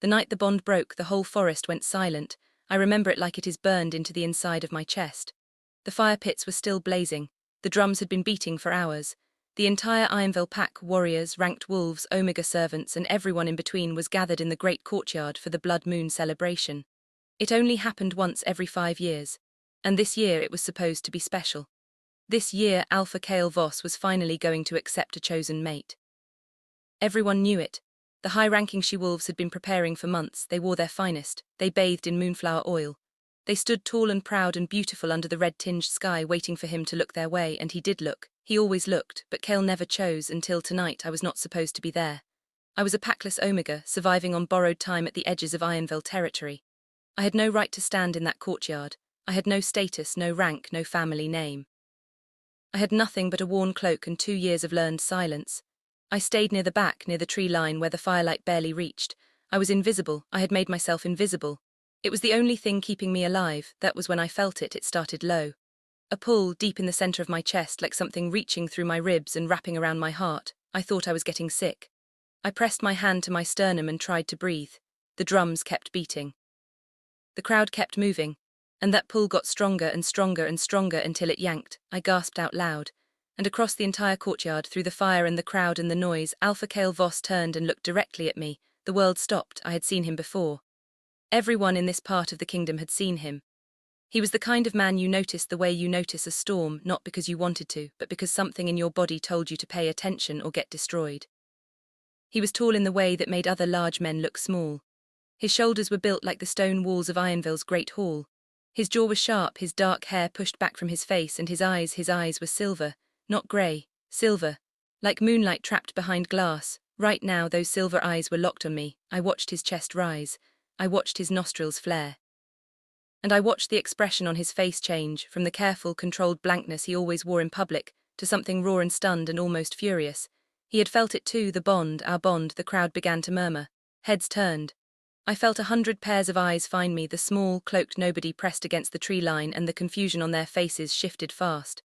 The night the bond broke, the whole forest went silent. I remember it like it is burned into the inside of my chest. The fire pits were still blazing. The drums had been beating for hours. The entire Ironveil pack, warriors, ranked wolves, Omega servants, and everyone in between was gathered in the great courtyard for the blood moon celebration. It only happened once every 5 years. And this year it was supposed to be special. This year Alpha Kael Voss was finally going to accept a chosen mate. Everyone knew it. The high-ranking she-wolves had been preparing for months. They wore their finest. They bathed in moonflower oil. They stood tall and proud and beautiful under the red-tinged sky, waiting for him to look their way, and he did look. He always looked, but Kael never chose. Until tonight I was not supposed to be there. I was a Packless Omega, surviving on borrowed time at the edges of Ironveil territory. I had no right to stand in that courtyard. I had no status, no rank, no family name. I had nothing but a worn cloak and 2 years of learned silence. I stayed near the back, near the tree line where the firelight barely reached. I was invisible. I had made myself invisible. It was the only thing keeping me alive. That was when I felt it. It started low. A pull deep in the center of my chest, like something reaching through my ribs and wrapping around my heart. I thought I was getting sick. I pressed my hand to my sternum and tried to breathe. The drums kept beating. The crowd kept moving, and that pull got stronger and stronger and stronger until it yanked. I gasped out loud. And across the entire courtyard, through the fire and the crowd and the noise, Alpha Kael Voss turned and looked directly at me. The world stopped. I had seen him before. Everyone in this part of the kingdom had seen him. He was the kind of man you notice the way you notice a storm, not because you wanted to, but because something in your body told you to pay attention or get destroyed. He was tall in the way that made other large men look small. His shoulders were built like the stone walls of Ironveil's great hall. His jaw was sharp, his dark hair pushed back from his face, and his eyes were silver. Not grey, silver, like moonlight trapped behind glass. Right now those silver eyes were locked on me. I watched his chest rise. I watched his nostrils flare. And I watched the expression on his face change, from the careful, controlled blankness he always wore in public, to something raw and stunned and almost furious. He had felt it too, the bond, our bond. The crowd began to murmur. Heads turned. I felt 100 pairs of eyes find me. The small, cloaked nobody pressed against the tree line, and the confusion on their faces shifted fast.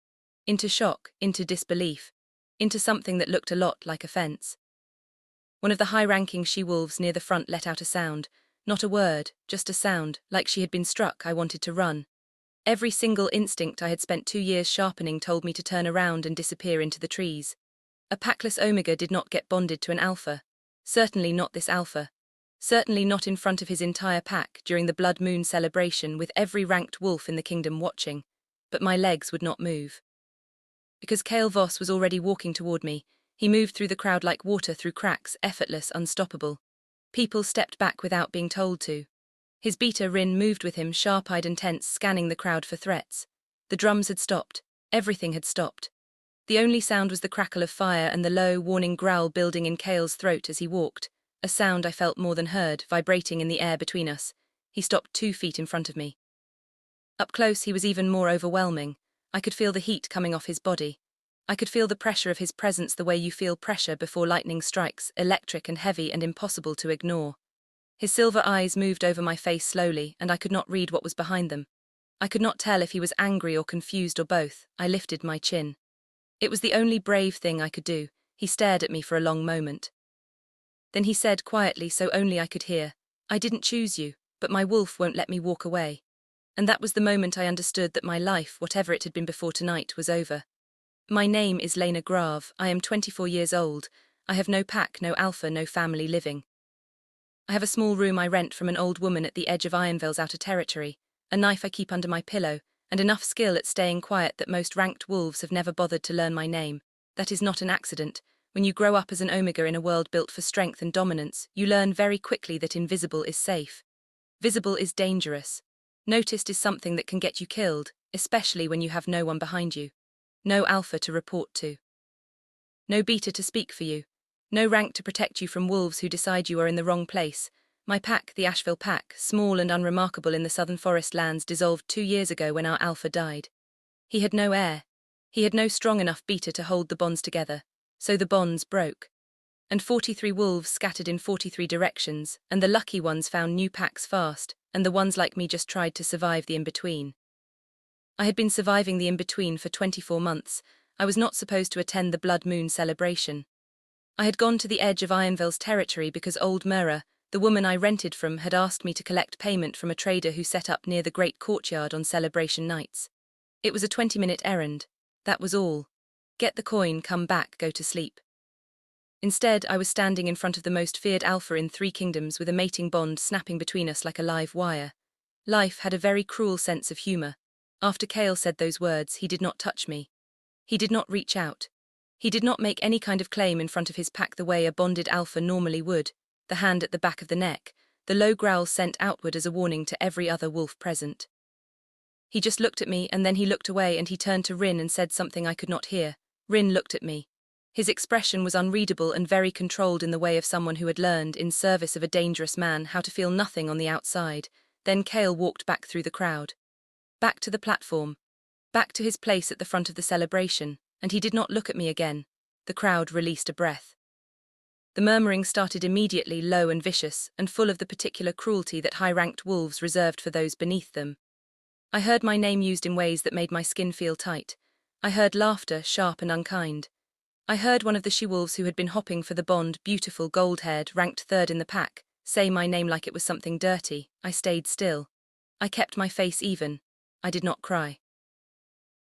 Into shock, into disbelief, into something that looked a lot like offense. One of the high-ranking she-wolves near the front let out a sound. Not a word, just a sound, like she had been struck. I wanted to run. Every single instinct I had spent 2 years sharpening told me to turn around and disappear into the trees. A Packless Omega did not get bonded to an alpha. Certainly not this alpha. Certainly not in front of his entire pack during the blood moon celebration, with every ranked wolf in the kingdom watching. But my legs would not move. Because Kael Voss was already walking toward me. He moved through the crowd like water through cracks, effortless, unstoppable. People stepped back without being told to. His beater Rin moved with him, sharp-eyed and tense, scanning the crowd for threats. The drums had stopped. Everything had stopped. The only sound was the crackle of fire and the low, warning growl building in Kael's throat as he walked. A sound I felt more than heard, vibrating in the air between us. He stopped 2 feet in front of me. Up close he was even more overwhelming. I could feel the heat coming off his body. I could feel the pressure of his presence the way you feel pressure before lightning strikes, electric and heavy and impossible to ignore. His silver eyes moved over my face slowly, and I could not read what was behind them. I could not tell if he was angry or confused or both. I lifted my chin. It was the only brave thing I could do. He stared at me for a long moment. Then he said quietly, so only I could hear, "I didn't choose you, but my wolf won't let me walk away." And that was the moment I understood that my life, whatever it had been before tonight, was over. My name is Lena Graves. I am 24 years old. I have no pack, no alpha, no family living. I have a small room I rent from an old woman at the edge of Ironveil's outer territory, a knife I keep under my pillow, and enough skill at staying quiet that most ranked wolves have never bothered to learn my name. That is not an accident. When you grow up as an Omega in a world built for strength and dominance, you learn very quickly that invisible is safe. Visible is dangerous. Noticed is something that can get you killed, especially when you have no one behind you. No alpha to report to. No beta to speak for you. No rank to protect you from wolves who decide you are in the wrong place. My pack, the Ironveil pack, small and unremarkable in the southern forest lands, dissolved 2 years ago when our alpha died. He had no heir. He had no strong enough beta to hold the bonds together. So the bonds broke. And 43 wolves scattered in 43 directions, and the lucky ones found new packs fast, and the ones like me just tried to survive the in-between. I had been surviving the in-between for 24 months. I was not supposed to attend the blood moon celebration. I had gone to the edge of Ironveil's territory because old Mira, The woman I rented from had asked me to collect payment from a trader who set up near the great courtyard on celebration nights. It was a 20-minute errand. That was all. Get the coin, come back, go to sleep. Instead, I was standing in front of the most feared alpha in 3 kingdoms with a mating bond snapping between us like a live wire. Life had a very cruel sense of humor. After Kael said those words, he did not touch me. He did not reach out. He did not make any kind of claim in front of his pack the way a bonded alpha normally would, the hand at the back of the neck, the low growl sent outward as a warning to every other wolf present. He just looked at me, and then he looked away, and he turned to Rin and said something I could not hear. Rin looked at me. His expression was unreadable and very controlled in the way of someone who had learned, in service of a dangerous man, how to feel nothing on the outside. Then Kael walked back through the crowd. Back to the platform. Back to his place at the front of the celebration, and he did not look at me again. The crowd released a breath. The murmuring started immediately, low and vicious, and full of the particular cruelty that high-ranked wolves reserved for those beneath them. I heard my name used in ways that made my skin feel tight. I heard laughter, sharp and unkind. I heard one of the she-wolves who had been hopping for the bond, beautiful, gold-haired, ranked 3rd in the pack, say my name like it was something dirty. I stayed still. I kept my face even. I did not cry.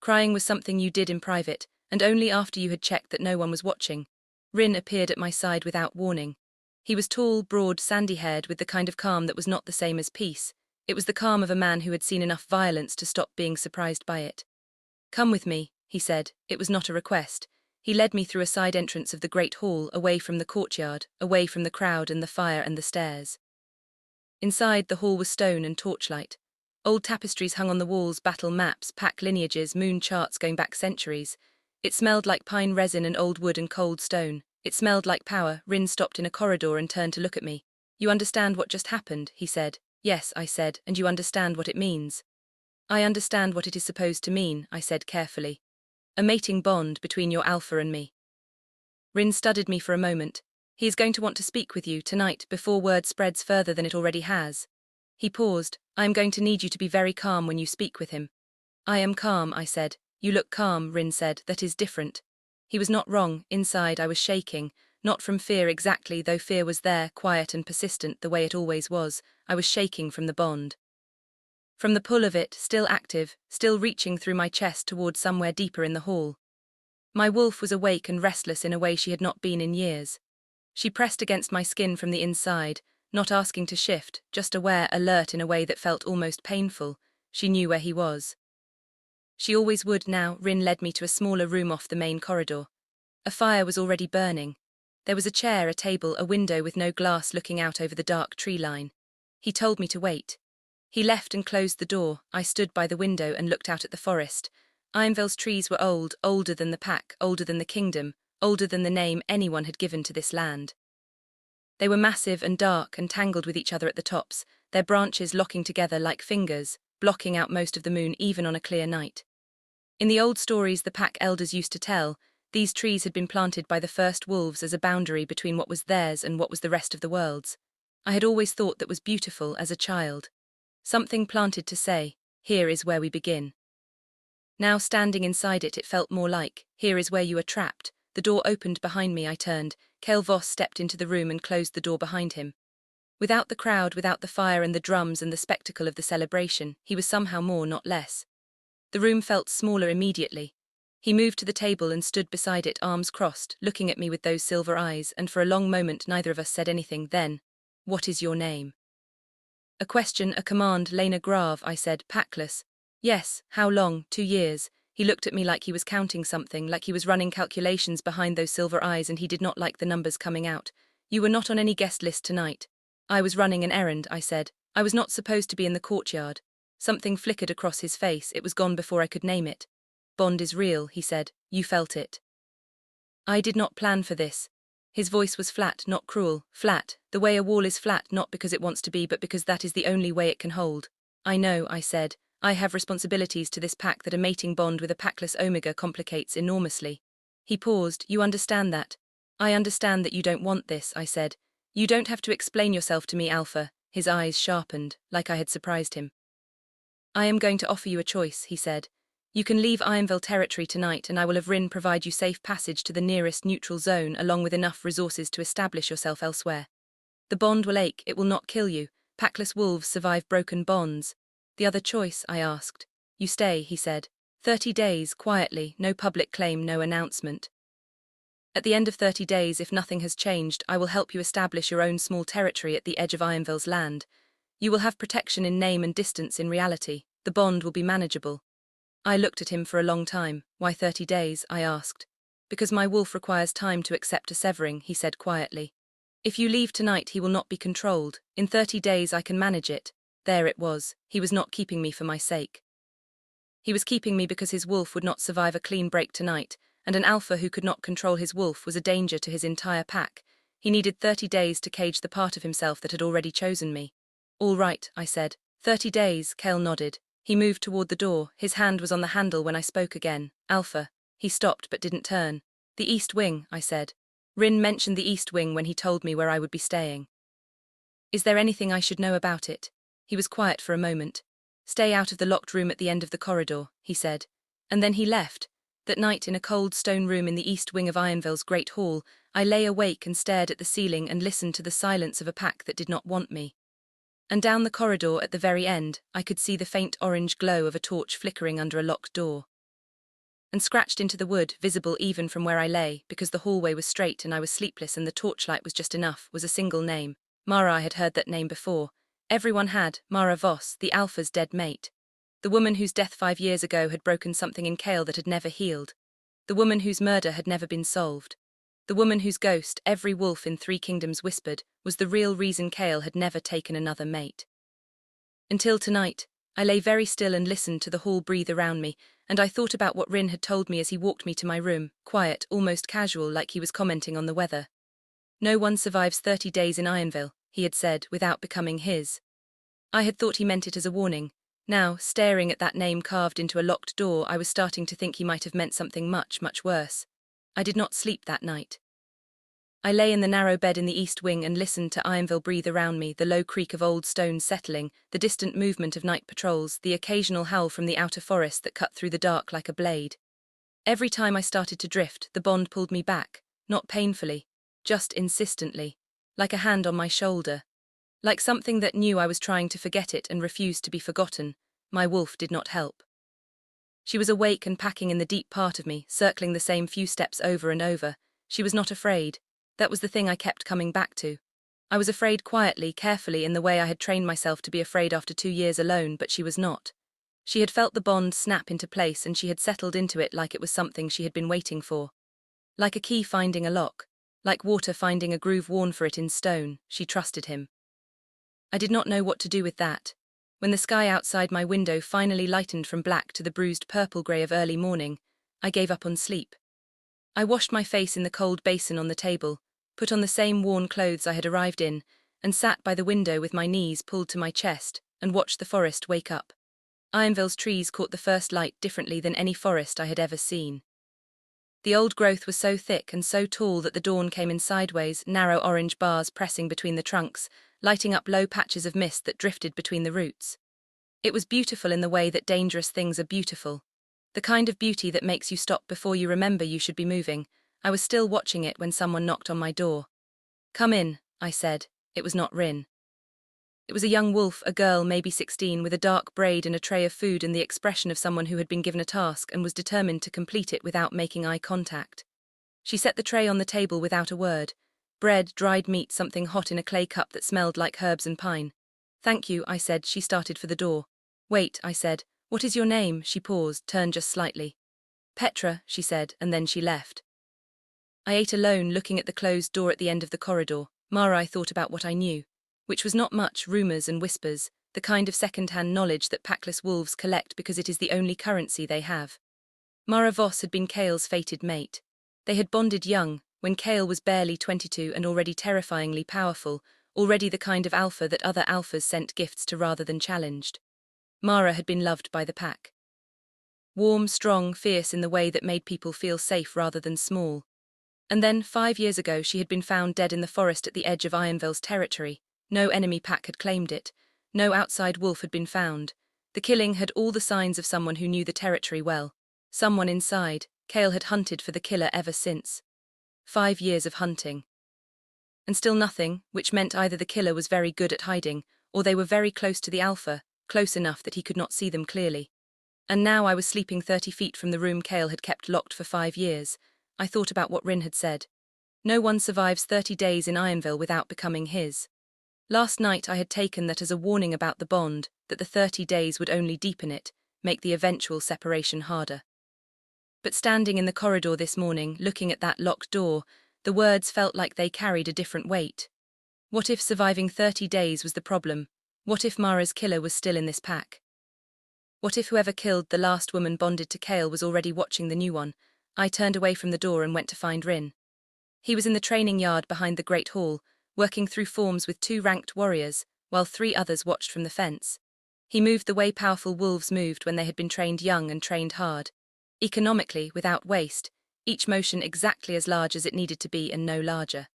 Crying was something you did in private, and only after you had checked that no one was watching. Rin appeared at my side without warning. He was tall, broad, sandy-haired, with the kind of calm that was not the same as peace. It was the calm of a man who had seen enough violence to stop being surprised by it. "Come with me," he said. It was not a request. He led me through a side entrance of the great hall, away from the courtyard, away from the crowd and the fire and the stairs. Inside, the hall was stone and torchlight. Old tapestries hung on the walls, battle maps, pack lineages, moon charts going back centuries. It smelled like pine resin and old wood and cold stone. It smelled like power. Rin stopped in a corridor and turned to look at me. "You understand what just happened?" he said. "Yes," I said, "and you understand what it means?" "I understand what it is supposed to mean," I said carefully. "A mating bond between your alpha and me." Rin studied me for a moment. "He is going to want to speak with you tonight before word spreads further than it already has." He paused. "I am going to need you to be very calm when you speak with him." "I am calm," I said. "You look calm," Rin said. "That is different." He was not wrong. Inside I was shaking, not from fear exactly, though fear was there, quiet and persistent the way it always was. I was shaking from the bond. From the pull of it, still active, still reaching through my chest toward somewhere deeper in the hall. My wolf was awake and restless in a way she had not been in years. She pressed against my skin from the inside, not asking to shift, just aware, alert in a way that felt almost painful. She knew where he was. She always would now. Rin led me to a smaller room off the main corridor. A fire was already burning. There was a chair, a table, a window with no glass looking out over the dark tree line. He told me to wait. He left and closed the door. I stood by the window and looked out at the forest. Ironveil's trees were old, older than the pack, older than the kingdom, older than the name anyone had given to this land. They were massive and dark and tangled with each other at the tops, their branches locking together like fingers, blocking out most of the moon even on a clear night. In the old stories the pack elders used to tell, these trees had been planted by the first wolves as a boundary between what was theirs and what was the rest of the world's. I had always thought that was beautiful as a child. Something planted to say, here is where we begin. Now standing inside it, it felt more like, here is where you are trapped. The door opened behind me. I turned. Kael Voss stepped into the room and closed the door behind him. Without the crowd, without the fire and the drums and the spectacle of the celebration, he was somehow more, not less. The room felt smaller immediately. He moved to the table and stood beside it, arms crossed, looking at me with those silver eyes, and for a long moment neither of us said anything. Then, "What is your name?" "A question, a command, Lena Graves," I said. "Packless." "Yes, how long?" 2 years. He looked at me like he was counting something, like he was running calculations behind those silver eyes, and he did not like the numbers coming out. "You were not on any guest list tonight." "I was running an errand," I said. "I was not supposed to be in the courtyard." Something flickered across his face. It was gone before I could name it. "Bond is real," he said. "You felt it." "I did not plan for this." His voice was flat, not cruel. Flat, the way a wall is flat, not because it wants to be, but because that is the only way it can hold. "I know," I said. "I have responsibilities to this pack that a mating bond with a packless omega complicates enormously." He paused. "You understand that?" "I understand that you don't want this," I said. "You don't have to explain yourself to me, Alpha." His eyes sharpened, like I had surprised him. "I am going to offer you a choice," he said. "You can leave Ironveil territory tonight, and I will have Rin provide you safe passage to the nearest neutral zone along with enough resources to establish yourself elsewhere. The bond will ache, it will not kill you. Packless wolves survive broken bonds. The other choice, I asked. You stay, he said. 30 days, quietly, no public claim, no announcement. At the end of 30 days, if nothing has changed, I will help you establish your own small territory at the edge of Ironveil's land. You will have protection in name and distance in reality. The bond will be manageable. I looked at him for a long time. Why 30 days, I asked. Because my wolf requires time to accept a severing, he said quietly. If you leave tonight, he will not be controlled. In 30 days I can manage it. There it was. He was not keeping me for my sake. He was keeping me because his wolf would not survive a clean break tonight, and an alpha who could not control his wolf was a danger to his entire pack. He needed 30 days to cage the part of himself that had already chosen me. All right, I said. 30 days, Kael nodded. He moved toward the door. His hand was on the handle when I spoke again. Alpha. He stopped but didn't turn. The East Wing, I said. Rin mentioned the East Wing when he told me where I would be staying. Is there anything I should know about it? He was quiet for a moment. Stay out of the locked room at the end of the corridor, he said. And then he left. That night, in a cold stone room in the East Wing of Ironveil's great hall, I lay awake and stared at the ceiling and listened to the silence of a pack that did not want me. And down the corridor at the very end, I could see the faint orange glow of a torch flickering under a locked door. And scratched into the wood, visible even from where I lay, because the hallway was straight and I was sleepless and the torchlight was just enough, was a single name. Mara. I had heard that name before. Everyone had. Lena Voss, the Alpha's dead mate. The woman whose death 5 years ago had broken something in Kael that had never healed. The woman whose murder had never been solved. The woman whose ghost, every wolf in 3 kingdoms whispered, was the real reason Kael had never taken another mate. Until tonight, I lay very still and listened to the hall breathe around me, and I thought about what Rin had told me as he walked me to my room, quiet, almost casual, like he was commenting on the weather. No one survives 30 days in Ironveil, he had said, without becoming his. I had thought he meant it as a warning. Now, staring at that name carved into a locked door, I was starting to think he might have meant something much, much worse. I did not sleep that night. I lay in the narrow bed in the East Wing and listened to Ironveil breathe around me, the low creak of old stones settling, the distant movement of night patrols, the occasional howl from the outer forest that cut through the dark like a blade. Every time I started to drift, the bond pulled me back, not painfully, just insistently, like a hand on my shoulder. Like something that knew I was trying to forget it and refused to be forgotten. My wolf did not help. She was awake and packing in the deep part of me, circling the same few steps over and over. She was not afraid. That was the thing I kept coming back to. I was afraid quietly, carefully, in the way I had trained myself to be afraid after 2 years alone, but she was not. She had felt the bond snap into place and she had settled into it like it was something she had been waiting for. Like a key finding a lock. Like water finding a groove worn for it in stone, she trusted him. I did not know what to do with that. When the sky outside my window finally lightened from black to the bruised purple-grey of early morning, I gave up on sleep. I washed my face in the cold basin on the table, put on the same worn clothes I had arrived in, and sat by the window with my knees pulled to my chest and watched the forest wake up. Ironveil's trees caught the first light differently than any forest I had ever seen. The old growth was so thick and so tall that the dawn came in sideways, narrow orange bars pressing between the trunks, lighting up low patches of mist that drifted between the roots. It was beautiful in the way that dangerous things are beautiful. The kind of beauty that makes you stop before you remember you should be moving. I was still watching it when someone knocked on my door. "Come in," I said. It was not Rin. It was a young wolf, a girl, maybe 16, with a dark braid and a tray of food and the expression of someone who had been given a task and was determined to complete it without making eye contact. She set the tray on the table without a word. Bread, dried meat, something hot in a clay cup that smelled like herbs and pine. "Thank you," I said. She started for the door. "Wait," I said. "What is your name?" She paused, turned just slightly. "Petra," she said, and then she left. I ate alone, looking at the closed door at the end of the corridor. I thought about what I knew, which was not much, rumors and whispers, the kind of second-hand knowledge that packless wolves collect because it is the only currency they have. Lena Voss had been Kael's fated mate. They had bonded young, when Kael was barely 22 and already terrifyingly powerful, already the kind of alpha that other alphas sent gifts to rather than challenged. Mara had been loved by the pack. Warm, strong, fierce in the way that made people feel safe rather than small. And then, 5 years ago, she had been found dead in the forest at the edge of Ironveil's territory. No enemy pack had claimed it. No outside wolf had been found. The killing had all the signs of someone who knew the territory well. Someone inside. Kael had hunted for the killer ever since. 5 years of hunting. And still nothing, which meant either the killer was very good at hiding, or they were very close to the Alpha, close enough that he could not see them clearly. And now I was sleeping 30 feet from the room Kael had kept locked for 5 years. I thought about what Rin had said. No one survives 30 days in Ironveil without becoming his. Last night I had taken that as a warning about the bond, that the 30 days would only deepen it, make the eventual separation harder. But standing in the corridor this morning, looking at that locked door, the words felt like they carried a different weight. What if surviving 30 days was the problem? What if Mara's killer was still in this pack? What if whoever killed the last woman bonded to Kael was already watching the new one? I turned away from the door and went to find Rin. He was in the training yard behind the Great Hall, working through forms with 2 ranked warriors, while 3 others watched from the fence. He moved the way powerful wolves moved when they had been trained young and trained hard. Economically, without waste, each motion exactly as large as it needed to be and no larger.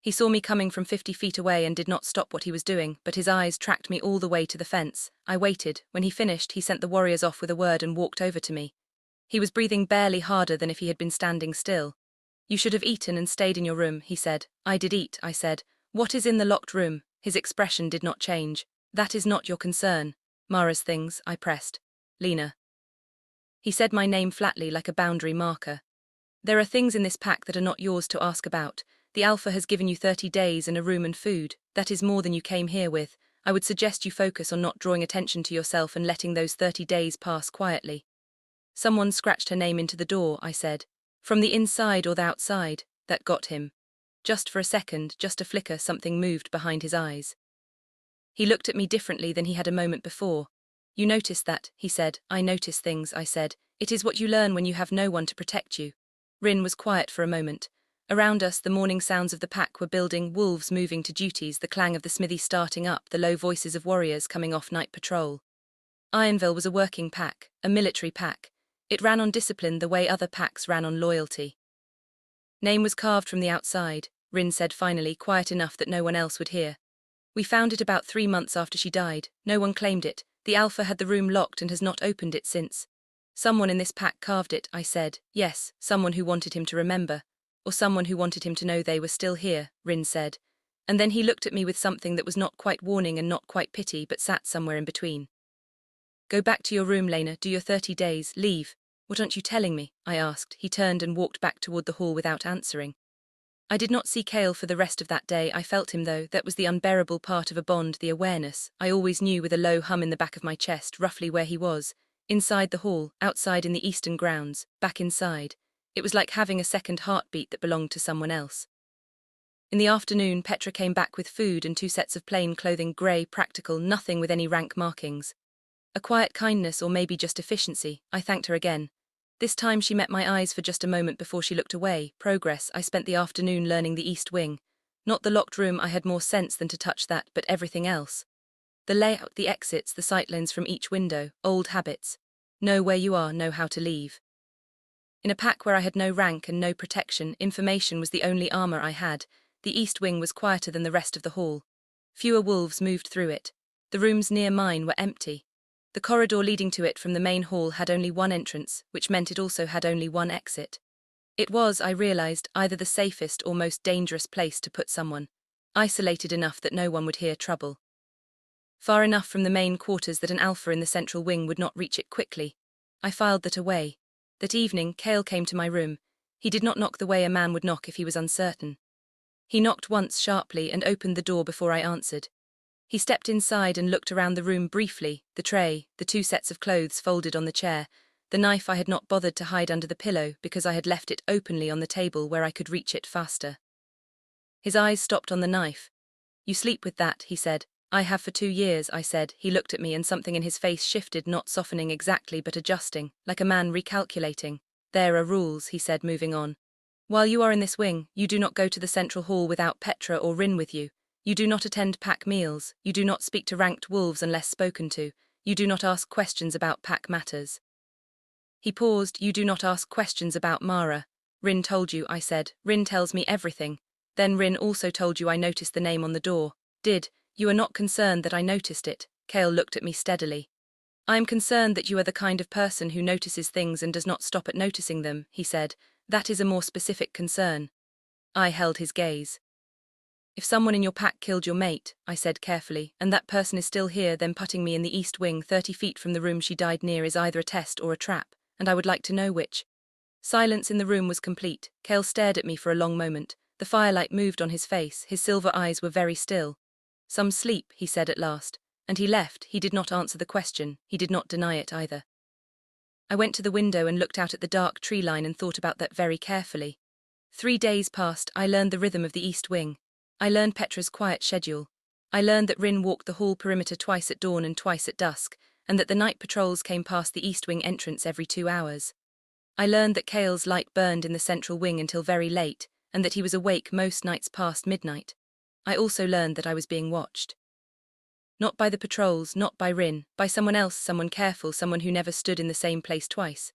He saw me coming from 50 feet away and did not stop what he was doing, but his eyes tracked me all the way to the fence. I waited. When he finished, he sent the warriors off with a word and walked over to me. He was breathing barely harder than if he had been standing still. "You should have eaten and stayed in your room," he said. "I did eat," I said. "What is in the locked room?" His expression did not change. "That is not your concern." "Mara's things," I pressed. "Lena." He said my name flatly like a boundary marker. "There are things in this pack that are not yours to ask about. The Alpha has given you 30 days and a room and food. That is more than you came here with. I would suggest you focus on not drawing attention to yourself and letting those 30 days pass quietly." "Someone scratched her name into the door," I said. "From the inside or the outside?" That got him. Just for a second, just a flicker, something moved behind his eyes. He looked at me differently than he had a moment before. "You noticed that," he said. "I notice things," I said. "It is what you learn when you have no one to protect you." Rin was quiet for a moment. Around us, the morning sounds of the pack were building, wolves moving to duties, the clang of the smithy starting up, the low voices of warriors coming off night patrol. Ironveil was a working pack, a military pack. It ran on discipline the way other packs ran on loyalty. "Name was carved from the outside," Rin said finally, quiet enough that no one else would hear. "We found it about 3 months after she died. No one claimed it. The Alpha had the room locked and has not opened it since." "Someone in this pack carved it," I said. "Yes, someone who wanted him to remember. Or someone who wanted him to know they were still here," Rin said. And then he looked at me with something that was not quite warning and not quite pity, but sat somewhere in between. "Go back to your room, Lena. Do your 30 days. Leave." "What aren't you telling me?" I asked. He turned and walked back toward the hall without answering. I did not see Kael for the rest of that day. I felt him, though. That was the unbearable part of a bond, the awareness. I always knew with a low hum in the back of my chest roughly where he was. Inside the hall, outside in the eastern grounds, back inside. It was like having a second heartbeat that belonged to someone else. In the afternoon, Petra came back with food and 2 sets of plain clothing, grey, practical, nothing with any rank markings. A quiet kindness, or maybe just efficiency. I thanked her again. This time she met my eyes for just a moment before she looked away. Progress. I spent the afternoon learning the east wing. Not the locked room, I had more sense than to touch that, but everything else. The layout, the exits, the sightlines from each window, old habits. Know where you are, know how to leave. In a pack where I had no rank and no protection, information was the only armor I had. The east wing was quieter than the rest of the hall. Fewer wolves moved through it. The rooms near mine were empty. The corridor leading to it from the main hall had only one entrance, which meant it also had only one exit. It was, I realized, either the safest or most dangerous place to put someone. Isolated enough that no one would hear trouble. Far enough from the main quarters that an Alpha in the central wing would not reach it quickly. I filed that away. That evening, Kael came to my room. He did not knock the way a man would knock if he was uncertain. He knocked once sharply and opened the door before I answered. He stepped inside and looked around the room briefly, the tray, the 2 sets of clothes folded on the chair, the knife I had not bothered to hide under the pillow because I had left it openly on the table where I could reach it faster. His eyes stopped on the knife. "You sleep with that," he said. "I have for 2 years," I said. He looked at me and something in his face shifted, not softening exactly but adjusting, like a man recalculating. "There are rules," he said, moving on. "While you are in this wing, you do not go to the central hall without Petra or Rin with you. You do not attend pack meals. You do not speak to ranked wolves unless spoken to. You do not ask questions about pack matters." He paused. "You do not ask questions about Mara." "Rin told you," I said. "Rin tells me everything." "Then Rin also told you I noticed the name on the door." "Did. You are not concerned that I noticed it." Kael looked at me steadily. "I am concerned that you are the kind of person who notices things and does not stop at noticing them," he said. "That is a more specific concern." I held his gaze. If someone in your pack killed your mate, I said carefully, and that person is still here, then putting me in the east wing 30 feet from the room she died near is either a test or a trap, and I would like to know which. Silence in the room was complete. Kael stared at me for a long moment. The firelight moved on his face, his silver eyes were very still. Some sleep, he said at last, and he left. He did not answer the question, he did not deny it either. I went to the window and looked out at the dark tree line and thought about that very carefully. 3 days passed. I learned the rhythm of the east wing. I learned Petra's quiet schedule. I learned that Rin walked the hall perimeter twice at dawn and twice at dusk, and that the night patrols came past the east wing entrance every 2 hours. I learned that Kael's light burned in the central wing until very late, and that he was awake most nights past midnight. I also learned that I was being watched. Not by the patrols, not by Rin, by someone else, someone careful, someone who never stood in the same place twice.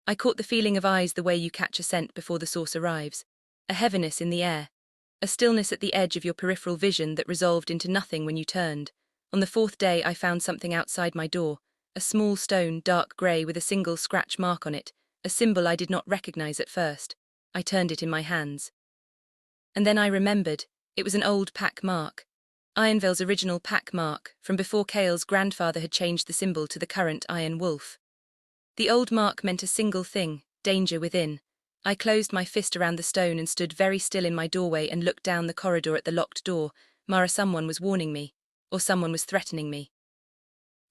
I caught the feeling of eyes the way you catch a scent before the source arrives. A heaviness in the air. A stillness at the edge of your peripheral vision that resolved into nothing when you turned. On the 4th day I found something outside my door. A small stone, dark grey with a single scratch mark on it. A symbol I did not recognize at first. I turned it in my hands. And then I remembered. It was an old pack mark. Ironveil's original pack mark, from before Kael's grandfather had changed the symbol to the current Iron Wolf. The old mark meant a single thing, danger within. I closed my fist around the stone and stood very still in my doorway and looked down the corridor at the locked door. Someone was warning me, or someone was threatening me.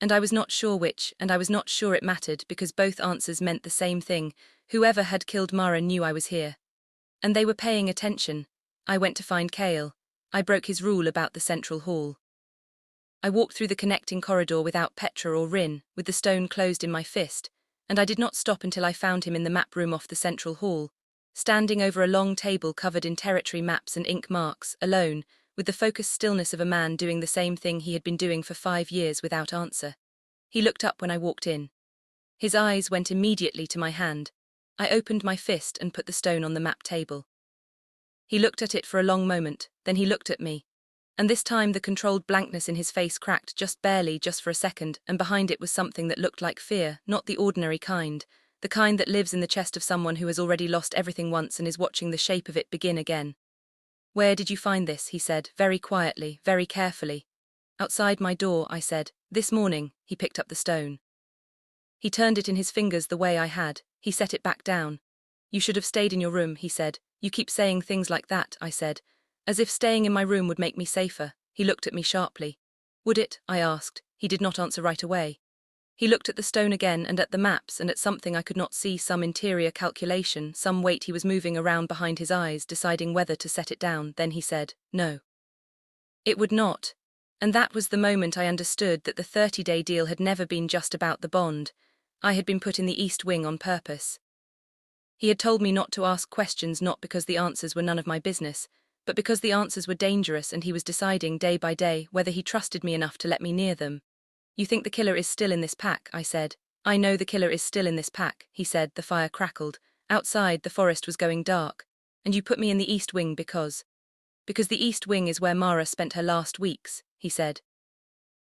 And I was not sure which, and I was not sure it mattered, because both answers meant the same thing. Whoever had killed Mara knew I was here. And they were paying attention. I went to find Kael. I broke his rule about the central hall. I walked through the connecting corridor without Petra or Rin, with the stone closed in my fist, and I did not stop until I found him in the map room off the central hall, standing over a long table covered in territory maps and ink marks, alone, with the focused stillness of a man doing the same thing he had been doing for 5 years without answer. He looked up when I walked in. His eyes went immediately to my hand. I opened my fist and put the stone on the map table. He looked at it for a long moment, then he looked at me. And this time the controlled blankness in his face cracked just barely, just for a second, and behind it was something that looked like fear, not the ordinary kind, the kind that lives in the chest of someone who has already lost everything once and is watching the shape of it begin again. "Where did you find this?" he said, very quietly, very carefully. "Outside my door," I said. "This morning." He picked up the stone. He turned it in his fingers the way I had. He set it back down. "You should have stayed in your room," he said. "You keep saying things like that," I said. "As if staying in my room would make me safer." He looked at me sharply. "Would it?" I asked. He did not answer right away. He looked at the stone again and at the maps and at something I could not see, some interior calculation, some weight he was moving around behind his eyes, deciding whether to set it down. Then he said, "No. It would not." And that was the moment I understood that the 30-day deal had never been just about the bond. I had been put in the East Wing on purpose. He had told me not to ask questions, not because the answers were none of my business, but because the answers were dangerous, and he was deciding day by day whether he trusted me enough to let me near them. "You think the killer is still in this pack?" I said. "I know the killer is still in this pack," he said. The fire crackled. Outside, the forest was going dark. "And you put me in the East Wing because the East Wing is where Mara spent her last weeks," he said.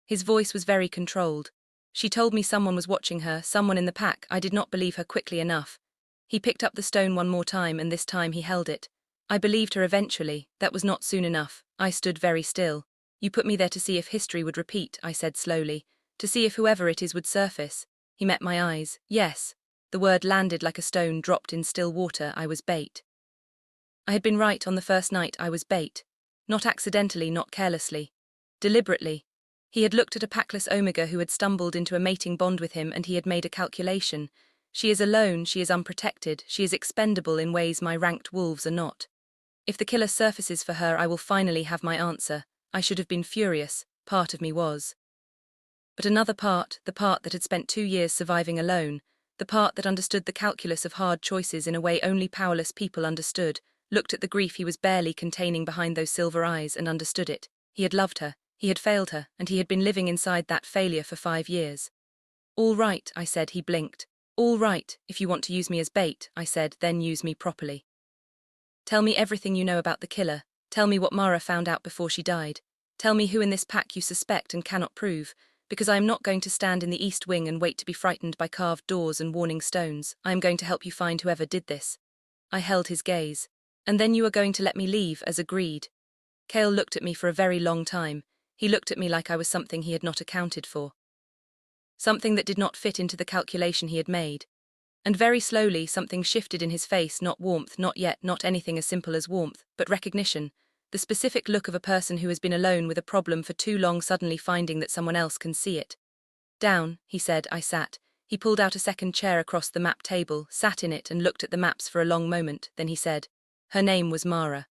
His voice was very controlled. "She told me someone was watching her, someone in the pack." I did not believe her quickly enough. He picked up the stone one more time, and this time he held it. I believed her eventually. That was not soon enough. I stood very still. "You put me there to see if history would repeat," I said slowly. "To see if whoever it is would surface." He met my eyes. "Yes." The word landed like a stone dropped in still water. I was bait. I had been right on the first night. I was bait. Not accidentally, not carelessly. Deliberately. He had looked at a Packless Omega who had stumbled into a mating bond with him, and he had made a calculation. She is alone, she is unprotected, she is expendable in ways my ranked wolves are not. If the killer surfaces for her, I will finally have my answer. I should have been furious. Part of me was. But another part, the part that had spent 2 years surviving alone, the part that understood the calculus of hard choices in a way only powerless people understood, looked at the grief he was barely containing behind those silver eyes and understood it. He had loved her, he had failed her, and he had been living inside that failure for 5 years. "All right," I said. He blinked. "All right, if you want to use me as bait," I said, "then use me properly. Tell me everything you know about the killer. Tell me what Mara found out before she died. Tell me who in this pack you suspect and cannot prove, because I am not going to stand in the East Wing and wait to be frightened by carved doors and warning stones. I am going to help you find whoever did this." I held his gaze. "And then you are going to let me leave, as agreed." Kael looked at me for a very long time. He looked at me like I was something he had not accounted for. Something that did not fit into the calculation he had made. And very slowly something shifted in his face, not warmth, not yet, not anything as simple as warmth, but recognition. The specific look of a person who has been alone with a problem for too long, suddenly finding that someone else can see it. Down, he said. I sat. He pulled out a second chair across the map table, sat in it and looked at the maps for a long moment, then he said, "Her name was Mara.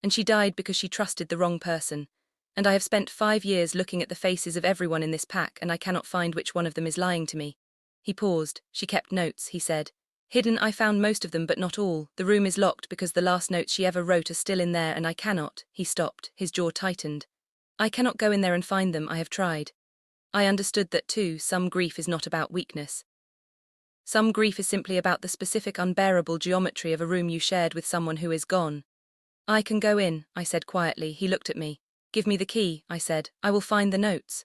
And she died because she trusted the wrong person. And I have spent 5 years looking at the faces of everyone in this pack, and I cannot find which one of them is lying to me." He paused. "She kept notes," he said. "Hidden. I found most of them, but not all. The room is locked because the last notes she ever wrote are still in there, and I cannot." He stopped. His jaw tightened. "I cannot go in there and find them. I have tried." I understood that too. Some grief is not about weakness. Some grief is simply about the specific unbearable geometry of a room you shared with someone who is gone. "I can go in," I said quietly. He looked at me. "Give me the key," I said. "I will find the notes."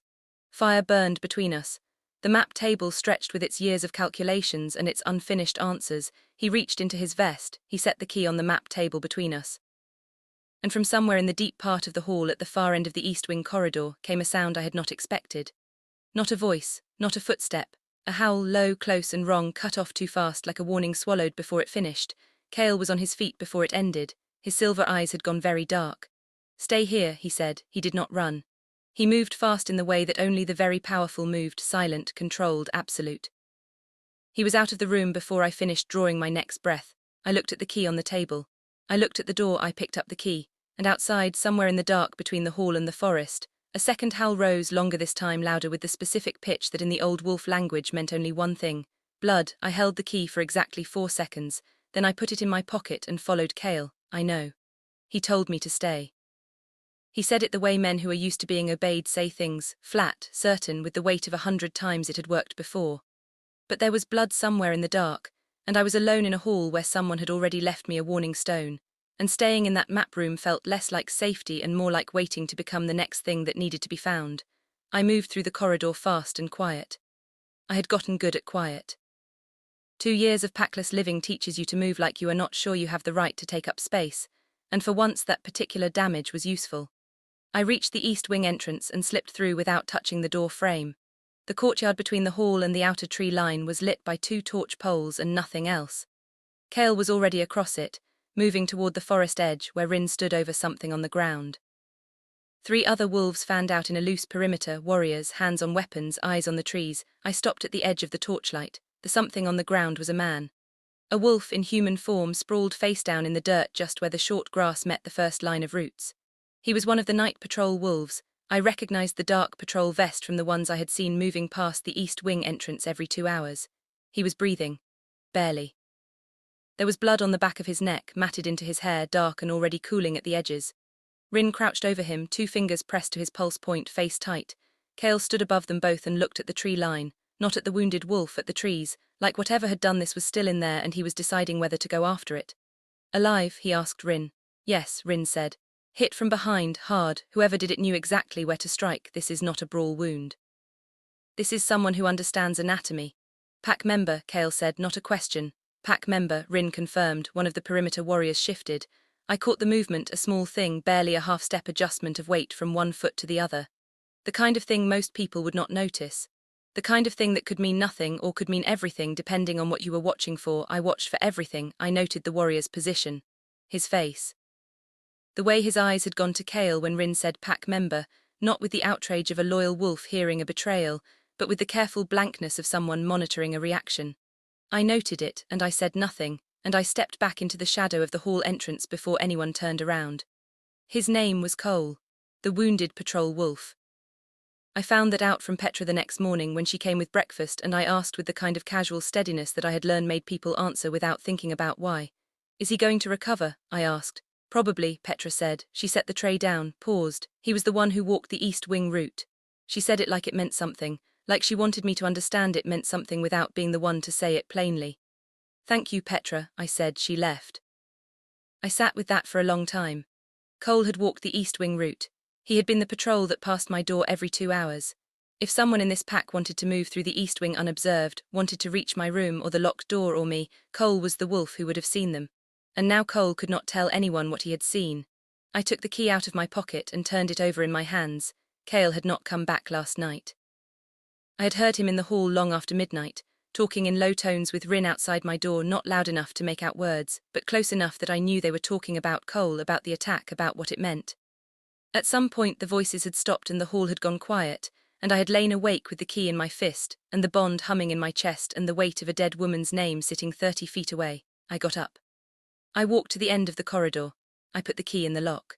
Fire burned between us. The map table stretched with its years of calculations and its unfinished answers. He reached into his vest. He set the key on the map table between us. And from somewhere in the deep part of the hall at the far end of the east wing corridor came a sound I had not expected. Not a voice, not a footstep. A howl, low, close and wrong, cut off too fast, like a warning swallowed before it finished. Kael was on his feet before it ended. His silver eyes had gone very dark. "Stay here," he said. He did not run. He moved fast in the way that only the very powerful moved, silent, controlled, absolute. He was out of the room before I finished drawing my next breath. I looked at the key on the table. I looked at the door. I picked up the key. And outside, somewhere in the dark between the hall and the forest, a second howl rose, longer this time, louder, with the specific pitch that in the old wolf language meant only one thing: blood. I held the key for exactly 4 seconds. Then I put it in my pocket and followed Kael. "I know. He told me to stay." He said it the way men who are used to being obeyed say things, flat, certain, with the weight of 100 times it had worked before. But there was blood somewhere in the dark, and I was alone in a hall where someone had already left me a warning stone, and staying in that map room felt less like safety and more like waiting to become the next thing that needed to be found. I moved through the corridor fast and quiet. I had gotten good at quiet. 2 years of Packless living teaches you to move like you are not sure you have the right to take up space, and for once that particular damage was useful. I reached the east wing entrance and slipped through without touching the door frame. The courtyard between the hall and the outer tree line was lit by 2 torch poles and nothing else. Kael was already across it, moving toward the forest edge where Rin stood over something on the ground. 3 other wolves fanned out in a loose perimeter, warriors, hands on weapons, eyes on the trees. I stopped at the edge of the torchlight. The something on the ground was a man. A wolf in human form sprawled face down in the dirt just where the short grass met the first line of roots. He was one of the night patrol wolves. I recognized the dark patrol vest from the ones I had seen moving past the east wing entrance every 2 hours. He was breathing. Barely. There was blood on the back of his neck, matted into his hair, dark and already cooling at the edges. Rin crouched over him, 2 fingers pressed to his pulse point, face tight. Kael stood above them both and looked at the tree line, not at the wounded wolf, at the trees, like whatever had done this was still in there and he was deciding whether to go after it. "Alive?" he asked Rin. "Yes," Rin said. "Hit from behind, hard. Whoever did it knew exactly where to strike. This is not a brawl wound. This is someone who understands anatomy." "Pack member," Kael said, not a question. "Pack member," Rin confirmed. One of the perimeter warriors shifted. I caught the movement, a small thing, barely a half-step adjustment of weight from one foot to the other. The kind of thing most people would not notice. The kind of thing that could mean nothing or could mean everything depending on what you were watching for. I watched for everything. I noted the warrior's position. His face. The way his eyes had gone to Kael when Rin said pack member, not with the outrage of a loyal wolf hearing a betrayal, but with the careful blankness of someone monitoring a reaction. I noted it, and I said nothing, and I stepped back into the shadow of the hall entrance before anyone turned around. His name was Cole, the wounded patrol wolf. I found that out from Petra the next morning when she came with breakfast, and I asked with the kind of casual steadiness that I had learned made people answer without thinking about why. "Is he going to recover?" I asked. "Probably," Petra said. She set the tray down, paused. "He was the one who walked the east wing route." She said it like it meant something, like she wanted me to understand it meant something without being the one to say it plainly. "Thank you, Petra," I said. She left. I sat with that for a long time. Cole had walked the east wing route. He had been the patrol that passed my door every 2 hours. If someone in this pack wanted to move through the east wing unobserved, wanted to reach my room or the locked door or me, Cole was the wolf who would have seen them. And now Cole could not tell anyone what he had seen. I took the key out of my pocket and turned it over in my hands. Kael had not come back last night. I had heard him in the hall long after midnight, talking in low tones with Rin outside my door, not loud enough to make out words, but close enough that I knew they were talking about Cole, about the attack, about what it meant. At some point the voices had stopped and the hall had gone quiet, and I had lain awake with the key in my fist, and the bond humming in my chest and the weight of a dead woman's name sitting 30 feet away. I got up. I walked to the end of the corridor. I put the key in the lock.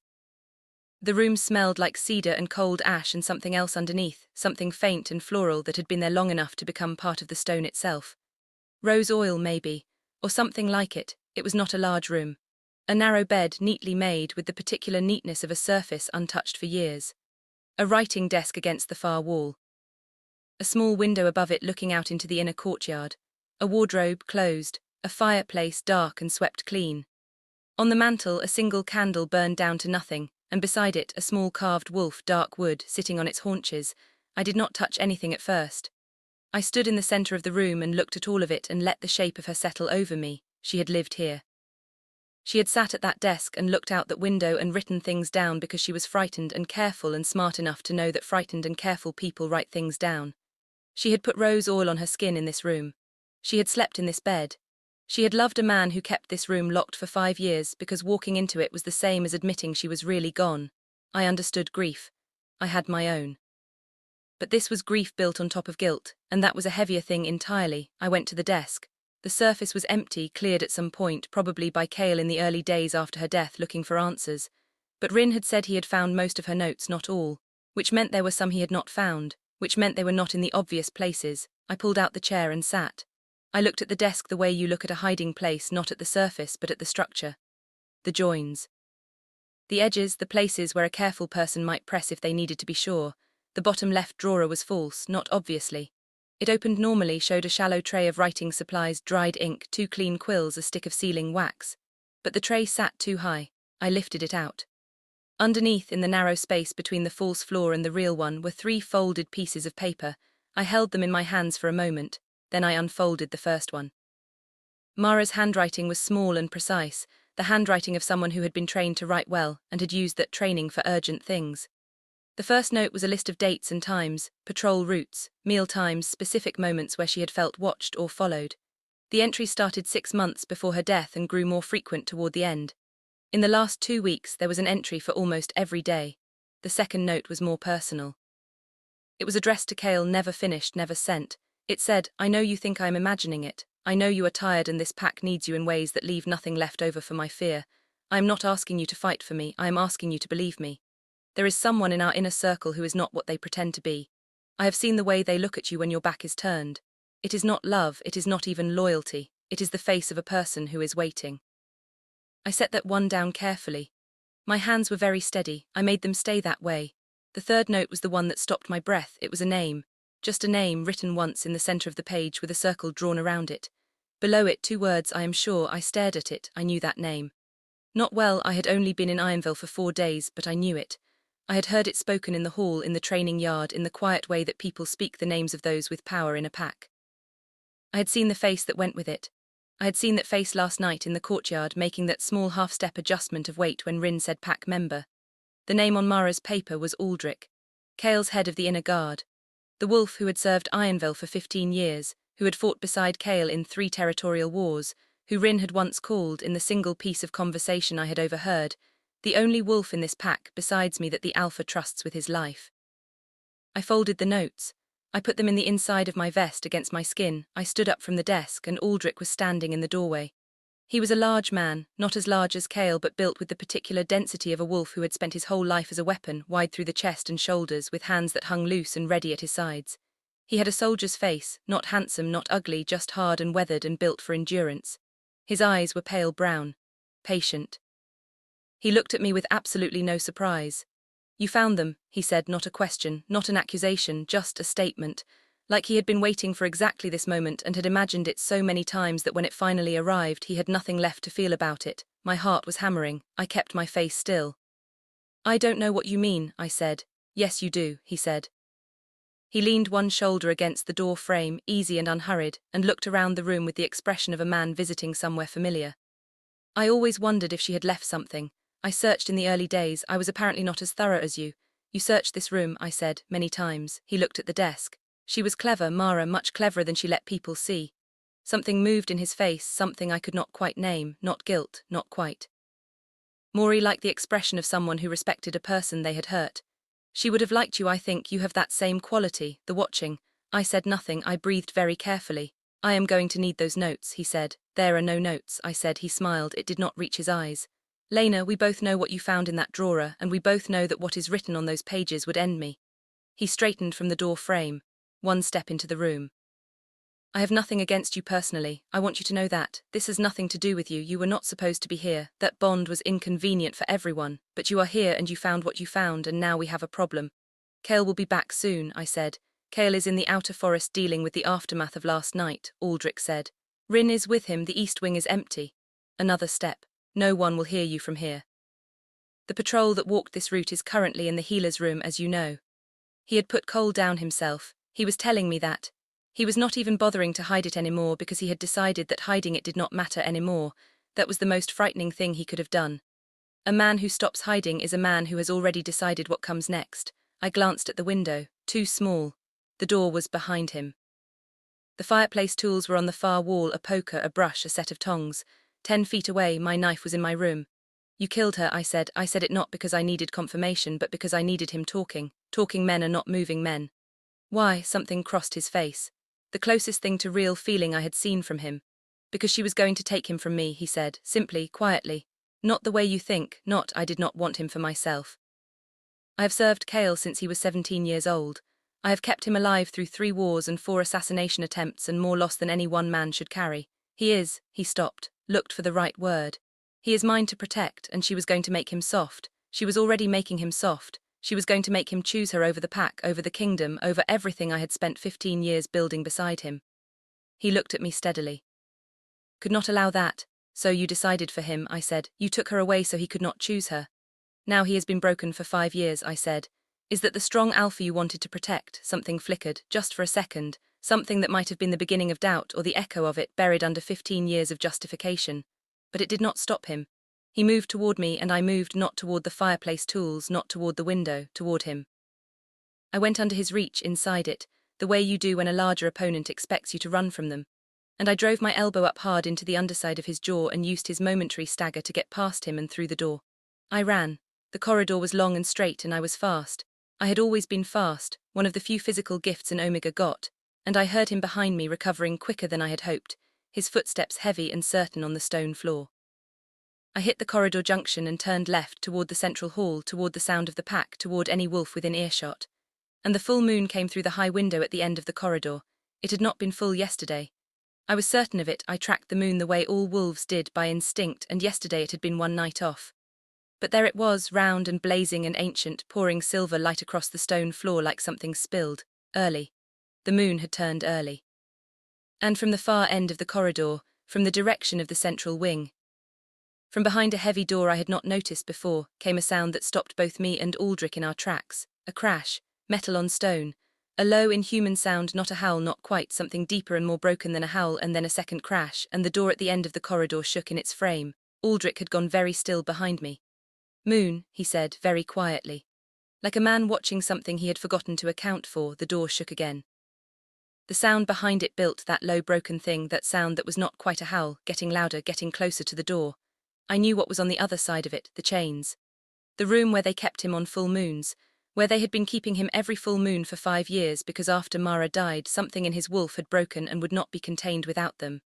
The room smelled like cedar and cold ash and something else underneath, something faint and floral that had been there long enough to become part of the stone itself. Rose oil, maybe, or something like it. It was not a large room. A narrow bed, neatly made, with the particular neatness of a surface untouched for years. A writing desk against the far wall. A small window above it looking out into the inner courtyard. A wardrobe closed, a fireplace dark and swept clean. On the mantel a single candle burned down to nothing, and beside it a small carved wolf, dark wood, sitting on its haunches. I did not touch anything at first. I stood in the center of the room and looked at all of it and let the shape of her settle over me. She had lived here. She had sat at that desk and looked out that window and written things down because she was frightened and careful and smart enough to know that frightened and careful people write things down. She had put rose oil on her skin in this room. She had slept in this bed. She had loved a man who kept this room locked for 5 years because walking into it was the same as admitting she was really gone. I understood grief. I had my own. But this was grief built on top of guilt, and that was a heavier thing entirely. I went to the desk. The surface was empty, cleared at some point, probably by Kael in the early days after her death, looking for answers. But Rin had said he had found most of her notes, not all, which meant there were some he had not found, which meant they were not in the obvious places. I pulled out the chair and sat. I looked at the desk the way you look at a hiding place, not at the surface but at the structure. The joins. The edges, the places where a careful person might press if they needed to be sure. The bottom left drawer was false, not obviously. It opened normally, showed a shallow tray of writing supplies, dried ink, 2 clean quills, a stick of sealing wax. But the tray sat too high. I lifted it out. Underneath, in the narrow space between the false floor and the real one, were 3 folded pieces of paper. I held them in my hands for a moment. Then I unfolded the first one. Mara's handwriting was small and precise, the handwriting of someone who had been trained to write well and had used that training for urgent things. The first note was a list of dates and times, patrol routes, meal times, specific moments where she had felt watched or followed. The entry started 6 months before her death and grew more frequent toward the end. In the last 2 weeks there was an entry for almost every day. The second note was more personal. It was addressed to Kael, never finished, never sent. It said, "I know you think I am imagining it. I know you are tired and this pack needs you in ways that leave nothing left over for my fear. I am not asking you to fight for me, I am asking you to believe me. There is someone in our inner circle who is not what they pretend to be. I have seen the way they look at you when your back is turned. It is not love, it is not even loyalty, it is the face of a person who is waiting." I set that one down carefully. My hands were very steady, I made them stay that way. The third note was the one that stopped my breath. It was a name. Just a name written once in the center of the page with a circle drawn around it. Below it 2 words, I am sure. I stared at it, I knew that name. Not well, I had only been in Ironveil for 4 days, but I knew it. I had heard it spoken in the hall, in the training yard, in the quiet way that people speak the names of those with power in a pack. I had seen the face that went with it. I had seen that face last night in the courtyard, making that small half-step adjustment of weight when Rin said pack member. The name on Mara's paper was Aldrich, Kael's head of the inner guard. The wolf who had served Ironveil for 15 years, who had fought beside Kael in 3 territorial wars, who Rin had once called, in the single piece of conversation I had overheard, the only wolf in this pack besides me that the alpha trusts with his life. I folded the notes. I put them in the inside of my vest against my skin. I stood up from the desk and Aldrich was standing in the doorway. He was a large man, not as large as Kael but built with the particular density of a wolf who had spent his whole life as a weapon, wide through the chest and shoulders, with hands that hung loose and ready at his sides. He had a soldier's face, not handsome, not ugly, just hard and weathered and built for endurance. His eyes were pale brown. Patient. He looked at me with absolutely no surprise. "You found them," he said, not a question, not an accusation, just a statement. Like he had been waiting for exactly this moment and had imagined it so many times that when it finally arrived he had nothing left to feel about it. My heart was hammering. I kept my face still. "I don't know what you mean," I said. "Yes you do," he said. He leaned one shoulder against the door frame, easy and unhurried, and looked around the room with the expression of a man visiting somewhere familiar. "I always wondered if she had left something. I searched in the early days. I was apparently not as thorough as you. You searched this room, I said, many times. He looked at the desk. She was clever, Mara, much cleverer than she let people see. Something moved in his face, something I could not quite name, not guilt, not quite. Maury liked the expression of someone who respected a person they had hurt. She would have liked you, I think. You have that same quality, the watching. I said nothing. I breathed very carefully. I am going to need those notes, he said. There are no notes, I said. He smiled. It did not reach his eyes. Lena, we both know what you found in that drawer, and we both know that what is written on those pages would end me. He straightened from the door frame, one step into the room. I have nothing against you personally. I want you to know that. This has nothing to do with you. You were not supposed to be here. That bond was inconvenient for everyone. But you are here and you found what you found, and now we have a problem. Kael will be back soon, I said. Kael is in the outer forest dealing with the aftermath of last night, Aldrich said. Rin is with him. The east wing is empty. Another step. No one will hear you from here. The patrol that walked this route is currently in the healer's room, as you know. He had put Cole down himself. He was telling me that. He was not even bothering to hide it anymore because he had decided that hiding it did not matter anymore. That was the most frightening thing he could have done. A man who stops hiding is a man who has already decided what comes next. I glanced at the window, too small. The door was behind him. The fireplace tools were on the far wall, a poker, a brush, a set of tongs. 10 feet away, my knife was in my room. You killed her, I said. I said it not because I needed confirmation, but because I needed him talking. Talking men are not moving men. Why? Something crossed his face. The closest thing to real feeling I had seen from him. Because she was going to take him from me, he said, simply, quietly. Not the way you think, not I did not want him for myself. I have served Kael since he was 17 years old. I have kept him alive through 3 wars and 4 assassination attempts and more loss than any one man should carry. He stopped, looked for the right word. He is mine to protect, and she was going to make him soft. She was already making him soft. She was going to make him choose her over the pack, over the kingdom, over everything I had spent 15 years building beside him. He looked at me steadily. Could not allow that. So you decided for him, I said. You took her away so he could not choose her. Now he has been broken for 5 years, I said. Is that the strong alpha you wanted to protect? Something flickered, just for a second, something that might have been the beginning of doubt or the echo of it buried under 15 years of justification. But it did not stop him. He moved toward me and I moved not toward the fireplace tools, not toward the window, toward him. I went under his reach, inside it, the way you do when a larger opponent expects you to run from them. And I drove my elbow up hard into the underside of his jaw and used his momentary stagger to get past him and through the door. I ran. The corridor was long and straight and I was fast. I had always been fast, one of the few physical gifts an Omega got, and I heard him behind me recovering quicker than I had hoped, his footsteps heavy and certain on the stone floor. I hit the corridor junction and turned left toward the central hall, toward the sound of the pack, toward any wolf within earshot. And the full moon came through the high window at the end of the corridor. It had not been full yesterday. I was certain of it. I tracked the moon the way all wolves did, by instinct, and yesterday it had been one night off. But there it was, round and blazing and ancient, pouring silver light across the stone floor like something spilled, early. The moon had turned early. And from the far end of the corridor, from the direction of the central wing, from behind a heavy door I had not noticed before, came a sound that stopped both me and Aldrich in our tracks, a crash, metal on stone, a low, inhuman sound, not a howl, not quite, something deeper and more broken than a howl, and then a second crash, and the door at the end of the corridor shook in its frame. Aldrich had gone very still behind me. Moon, he said, very quietly. Like a man watching something he had forgotten to account for, the door shook again. The sound behind it built, that low broken thing, that sound that was not quite a howl, getting louder, getting closer to the door. I knew what was on the other side of it, the chains. The room where they kept him on full moons, where they had been keeping him every full moon for 5 years because after Mara died something in his wolf had broken and would not be contained without them.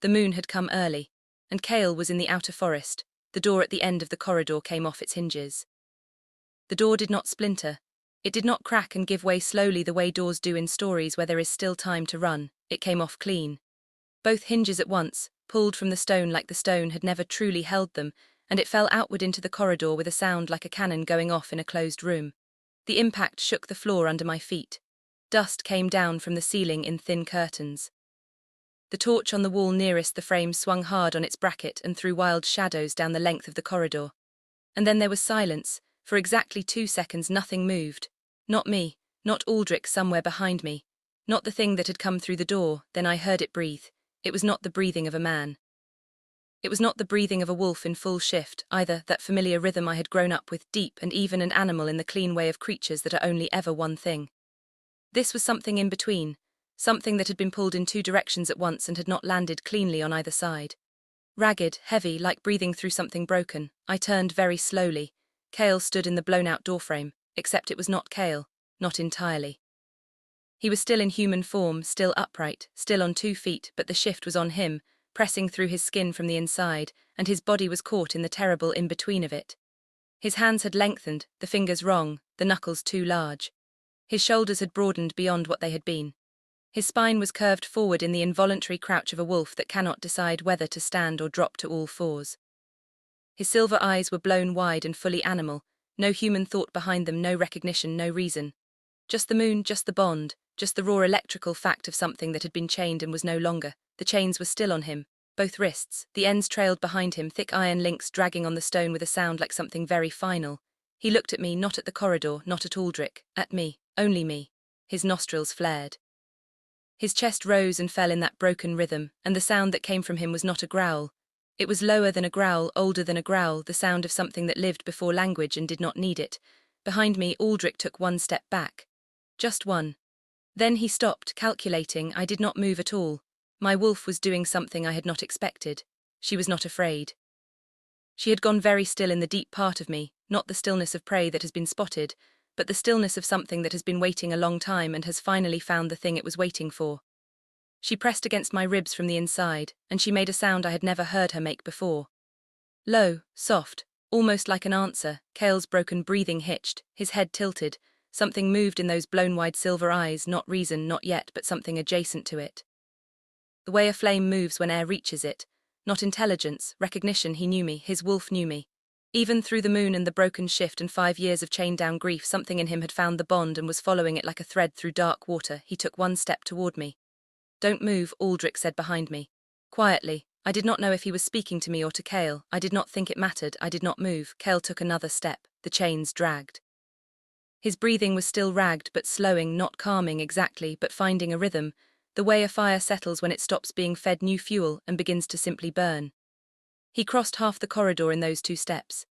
The moon had come early, and Kael was in the outer forest. The door at the end of the corridor came off its hinges. The door did not splinter. It did not crack and give way slowly the way doors do in stories where there is still time to run. It came off clean. Both hinges at once, pulled from the stone like the stone had never truly held them, and it fell outward into the corridor with a sound like a cannon going off in a closed room. The impact shook the floor under my feet. Dust came down from the ceiling in thin curtains. The torch on the wall nearest the frame swung hard on its bracket and threw wild shadows down the length of the corridor. And then there was silence. For exactly 2 seconds nothing moved. Not me, not Aldrich somewhere behind me, not the thing that had come through the door. Then I heard it breathe. It was not the breathing of a man. It was not the breathing of a wolf in full shift, either, that familiar rhythm I had grown up with, deep and even an animal in the clean way of creatures that are only ever one thing. This was something in between, something that had been pulled in two directions at once and had not landed cleanly on either side. Ragged, heavy, like breathing through something broken, I turned very slowly. Kael stood in the blown-out doorframe, except it was not Kael, not entirely. He was still in human form, still upright, still on 2 feet, but the shift was on him, pressing through his skin from the inside, and his body was caught in the terrible in-between of it. His hands had lengthened, the fingers wrong, the knuckles too large. His shoulders had broadened beyond what they had been. His spine was curved forward in the involuntary crouch of a wolf that cannot decide whether to stand or drop to all fours. His silver eyes were blown wide and fully animal, no human thought behind them, no recognition, no reason. Just the moon, just the bond, just the raw electrical fact of something that had been chained and was no longer. The chains were still on him, both wrists, the ends trailed behind him, thick iron links dragging on the stone with a sound like something very final. He looked at me, not at the corridor, not at Aldrich, at me, only me. His nostrils flared. His chest rose and fell in that broken rhythm, and the sound that came from him was not a growl. It was lower than a growl, older than a growl, the sound of something that lived before language and did not need it. Behind me, Aldrich took 1 step back. Just one. Then he stopped, calculating. I did not move at all. My wolf was doing something I had not expected. She was not afraid. She had gone very still in the deep part of me, not the stillness of prey that has been spotted, but the stillness of something that has been waiting a long time and has finally found the thing it was waiting for. She pressed against my ribs from the inside, and she made a sound I had never heard her make before. Low, soft, almost like an answer. Kael's broken breathing hitched, his head tilted. Something moved in those blown-wide silver eyes, not reason, not yet, but something adjacent to it. The way a flame moves when air reaches it. Not intelligence, recognition. He knew me, his wolf knew me. Even through the moon and the broken shift and 5 years of chained-down grief, something in him had found the bond and was following it like a thread through dark water. He took 1 step toward me. "Don't move," Aldrich said behind me. Quietly. I did not know if he was speaking to me or to Kael. I did not think it mattered. I did not move. Kael took another step. The chains dragged. His breathing was still ragged but slowing, not calming exactly, but finding a rhythm, the way a fire settles when it stops being fed new fuel and begins to simply burn. He crossed half the corridor in those 2 steps.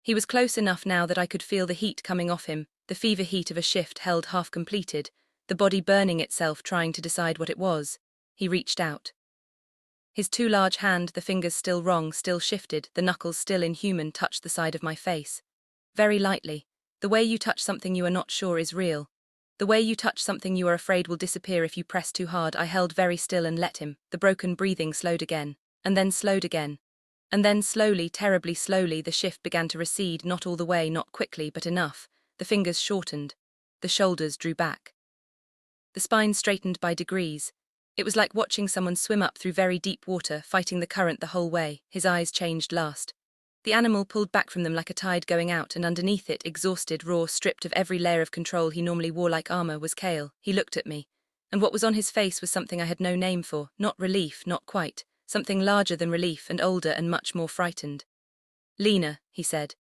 He was close enough now that I could feel the heat coming off him, the fever heat of a shift held half completed, the body burning itself trying to decide what it was. He reached out. His too large hand, the fingers still wrong, still shifted, the knuckles still inhuman, touched the side of my face. Very lightly. The way you touch something you are not sure is real. The way you touch something you are afraid will disappear if you press too hard. I held very still and let him. The broken breathing slowed again, and then slowed again. And then slowly, terribly slowly, the shift began to recede, not all the way, not quickly, but enough. The fingers shortened. The shoulders drew back. The spine straightened by degrees. It was like watching someone swim up through very deep water, fighting the current the whole way. His eyes changed last. The animal pulled back from them like a tide going out, and underneath it, exhausted, raw, stripped of every layer of control he normally wore like armor, was Kael. He looked at me. And what was on his face was something I had no name for, not relief, not quite. Something larger than relief and older and much more frightened. "Lena," he said.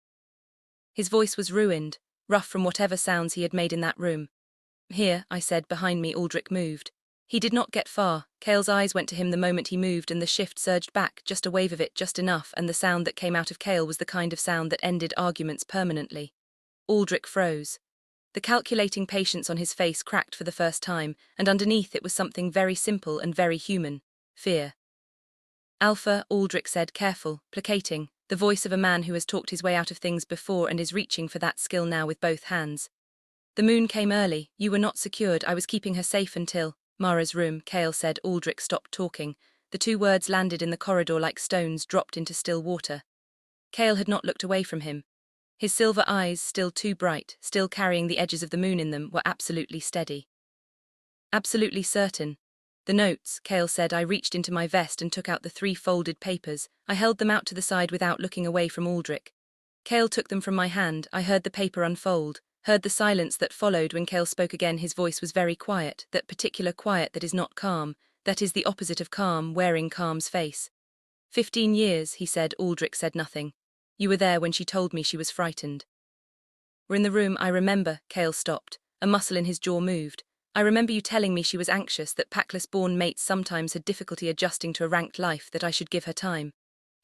His voice was ruined, rough from whatever sounds he had made in that room. "Here," I said. Behind me, Aldrich moved. He did not get far. Kael's eyes went to him the moment he moved, and the shift surged back, just a wave of it, just enough, and the sound that came out of Kael was the kind of sound that ended arguments permanently. Aldrich froze. The calculating patience on his face cracked for the first time, and underneath it was something very simple and very human: fear. "Alpha," Aldrich said, careful, placating, the voice of a man who has talked his way out of things before and is reaching for that skill now with both hands. "The moon came early. You were not secured. I was keeping her safe until—" "Mara's room," Kael said. Aldrich stopped talking. The 2 words landed in the corridor like stones dropped into still water. Kael had not looked away from him. His silver eyes, still too bright, still carrying the edges of the moon in them, were absolutely steady. Absolutely certain. "The notes," Kael said. I reached into my vest and took out the 3 folded papers. I held them out to the side without looking away from Aldrich. Kael took them from my hand. I heard the paper unfold, heard the silence that followed when Kael spoke again. His voice was very quiet, that particular quiet that is not calm, that is the opposite of calm, wearing calm's face. 15 years, he said. Aldrich said nothing. "You were there when she told me she was frightened." "We're in the room, I remember." Kael stopped. A muscle in his jaw moved. "I remember you telling me she was anxious, that Packless-born mates sometimes had difficulty adjusting to a ranked life, that I should give her time."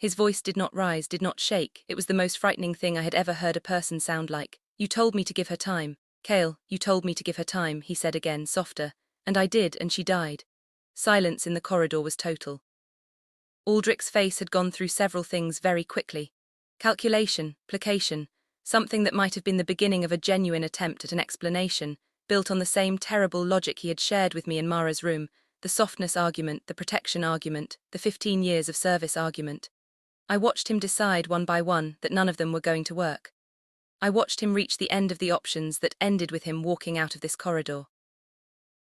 His voice did not rise, did not shake. It was the most frightening thing I had ever heard a person sound like. You told me to give her time. Kael, you told me to give her time, he said again, softer. And I did, and she died. Silence in the corridor was total. Aldrich's face had gone through several things very quickly. Calculation, placation, something that might have been the beginning of a genuine attempt at an explanation, built on the same terrible logic he had shared with me in Mara's room, the softness argument, the protection argument, the 15 years of service argument. I watched him decide one by one that none of them were going to work. I watched him reach the end of the options that ended with him walking out of this corridor.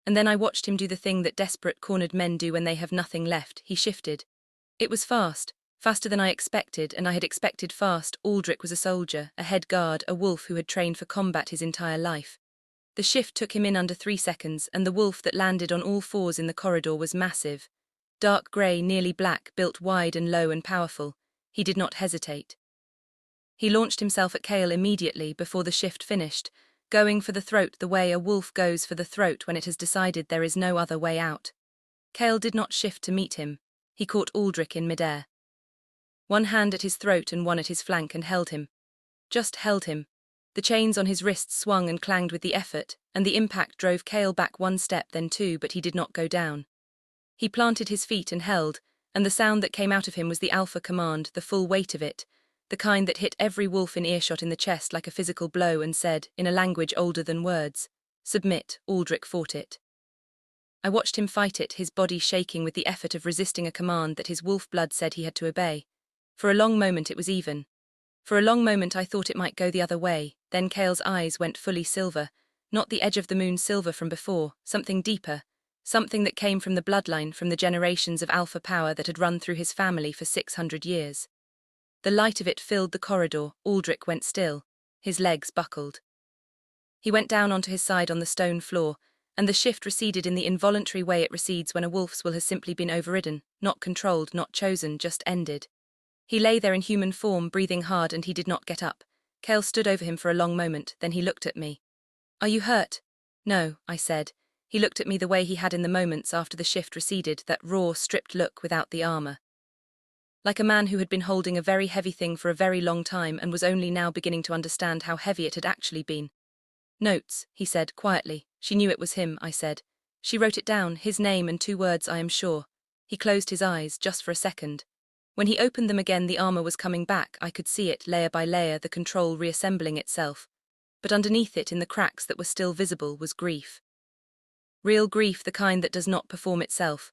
And then I watched him do the thing that desperate cornered men do when they have nothing left. He shifted. It was fast, faster than I expected, and I had expected fast. Aldrich was a soldier, a head guard, a wolf who had trained for combat his entire life. The shift took him in under 3 seconds, and the wolf that landed on all fours in the corridor was massive. Dark grey, nearly black, built wide and low and powerful. He did not hesitate. He launched himself at Kael immediately before the shift finished, going for the throat the way a wolf goes for the throat when it has decided there is no other way out. Kael did not shift to meet him. He caught Aldrich in midair. One hand at his throat and one at his flank, and held him. Just held him. The chains on his wrists swung and clanged with the effort, and the impact drove Kael back 1 step, then 2, but he did not go down. He planted his feet and held, and the sound that came out of him was the alpha command, the full weight of it, the kind that hit every wolf in earshot in the chest like a physical blow, and said, in a language older than words, "Submit." Aldrich fought it. I watched him fight it, his body shaking with the effort of resisting a command that his wolf blood said he had to obey. For a long moment it was even. For a long moment I thought it might go the other way, then Kael's eyes went fully silver, not the edge of the moon silver from before, something deeper, something that came from the bloodline, from the generations of alpha power that had run through his family for 600 years. The light of it filled the corridor. Aldrich went still. His legs buckled. He went down onto his side on the stone floor, and the shift receded in the involuntary way it recedes when a wolf's will has simply been overridden, not controlled, not chosen, just ended. He lay there in human form, breathing hard, and he did not get up. Kael stood over him for a long moment, then he looked at me. "Are you hurt?" "No," I said. He looked at me the way he had in the moments after the shift receded, that raw, stripped look without the armor. Like a man who had been holding a very heavy thing for a very long time and was only now beginning to understand how heavy it had actually been. "Notes," he said quietly. "She knew it was him," I said. "She wrote it down, his name and 2 words, I am sure." He closed his eyes, just for a second. When he opened them again, the armor was coming back. I could see it, layer by layer, the control reassembling itself. But underneath it, in the cracks that were still visible, was grief. Real grief, the kind that does not perform itself.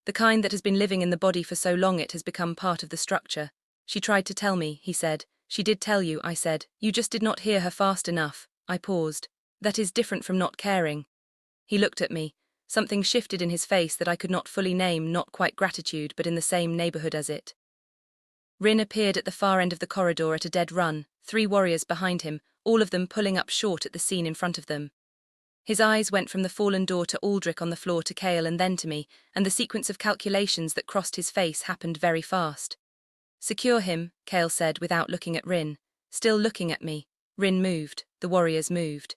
The kind that has been living in the body for so long it has become part of the structure. "She tried to tell me," he said. "She did tell you," I said. "You just did not hear her fast enough." I paused. "That is different from not caring." He looked at me. Something shifted in his face that I could not fully name, not quite gratitude, but in the same neighborhood as it. Rin appeared at the far end of the corridor at a dead run, 3 warriors behind him, all of them pulling up short at the scene in front of them. His eyes went from the fallen door to Aldrich on the floor to Kael and then to me, and the sequence of calculations that crossed his face happened very fast. "Secure him," Kael said without looking at Rin. Still looking at me. Rin moved. The warriors moved.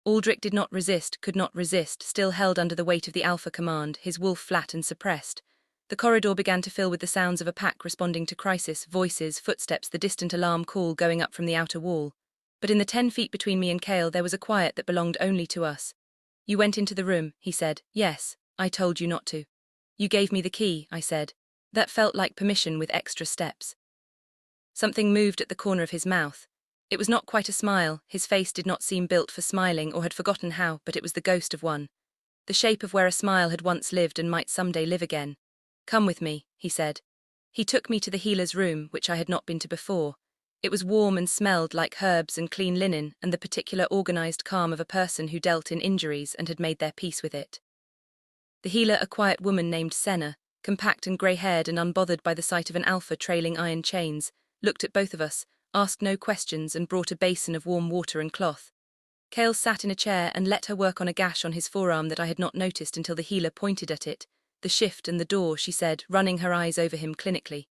Aldrich did not resist, could not resist, still held under the weight of the alpha command, his wolf flat and suppressed. The corridor began to fill with the sounds of a pack responding to crisis, voices, footsteps, the distant alarm call going up from the outer wall. But in the 10 feet between me and Kael there was a quiet that belonged only to us. "You went into the room," he said. "Yes, I told you not to." "You gave me the key," I said. That felt like permission with extra steps. Something moved at the corner of his mouth. It was not quite a smile, his face did not seem built for smiling or had forgotten how, but it was the ghost of one. The shape of where a smile had once lived and might someday live again. "Come with me," he said. He took me to the healer's room, which I had not been to before. It was warm and smelled like herbs and clean linen and the particular organized calm of a person who dealt in injuries and had made their peace with it. The healer, a quiet woman named Senna, compact and grey-haired and unbothered by the sight of an alpha trailing iron chains, looked at both of us, asked no questions, and brought a basin of warm water and cloth. Kael sat in a chair and let her work on a gash on his forearm that I had not noticed until the healer pointed at it. "The shift and the door," she said, running her eyes over him clinically.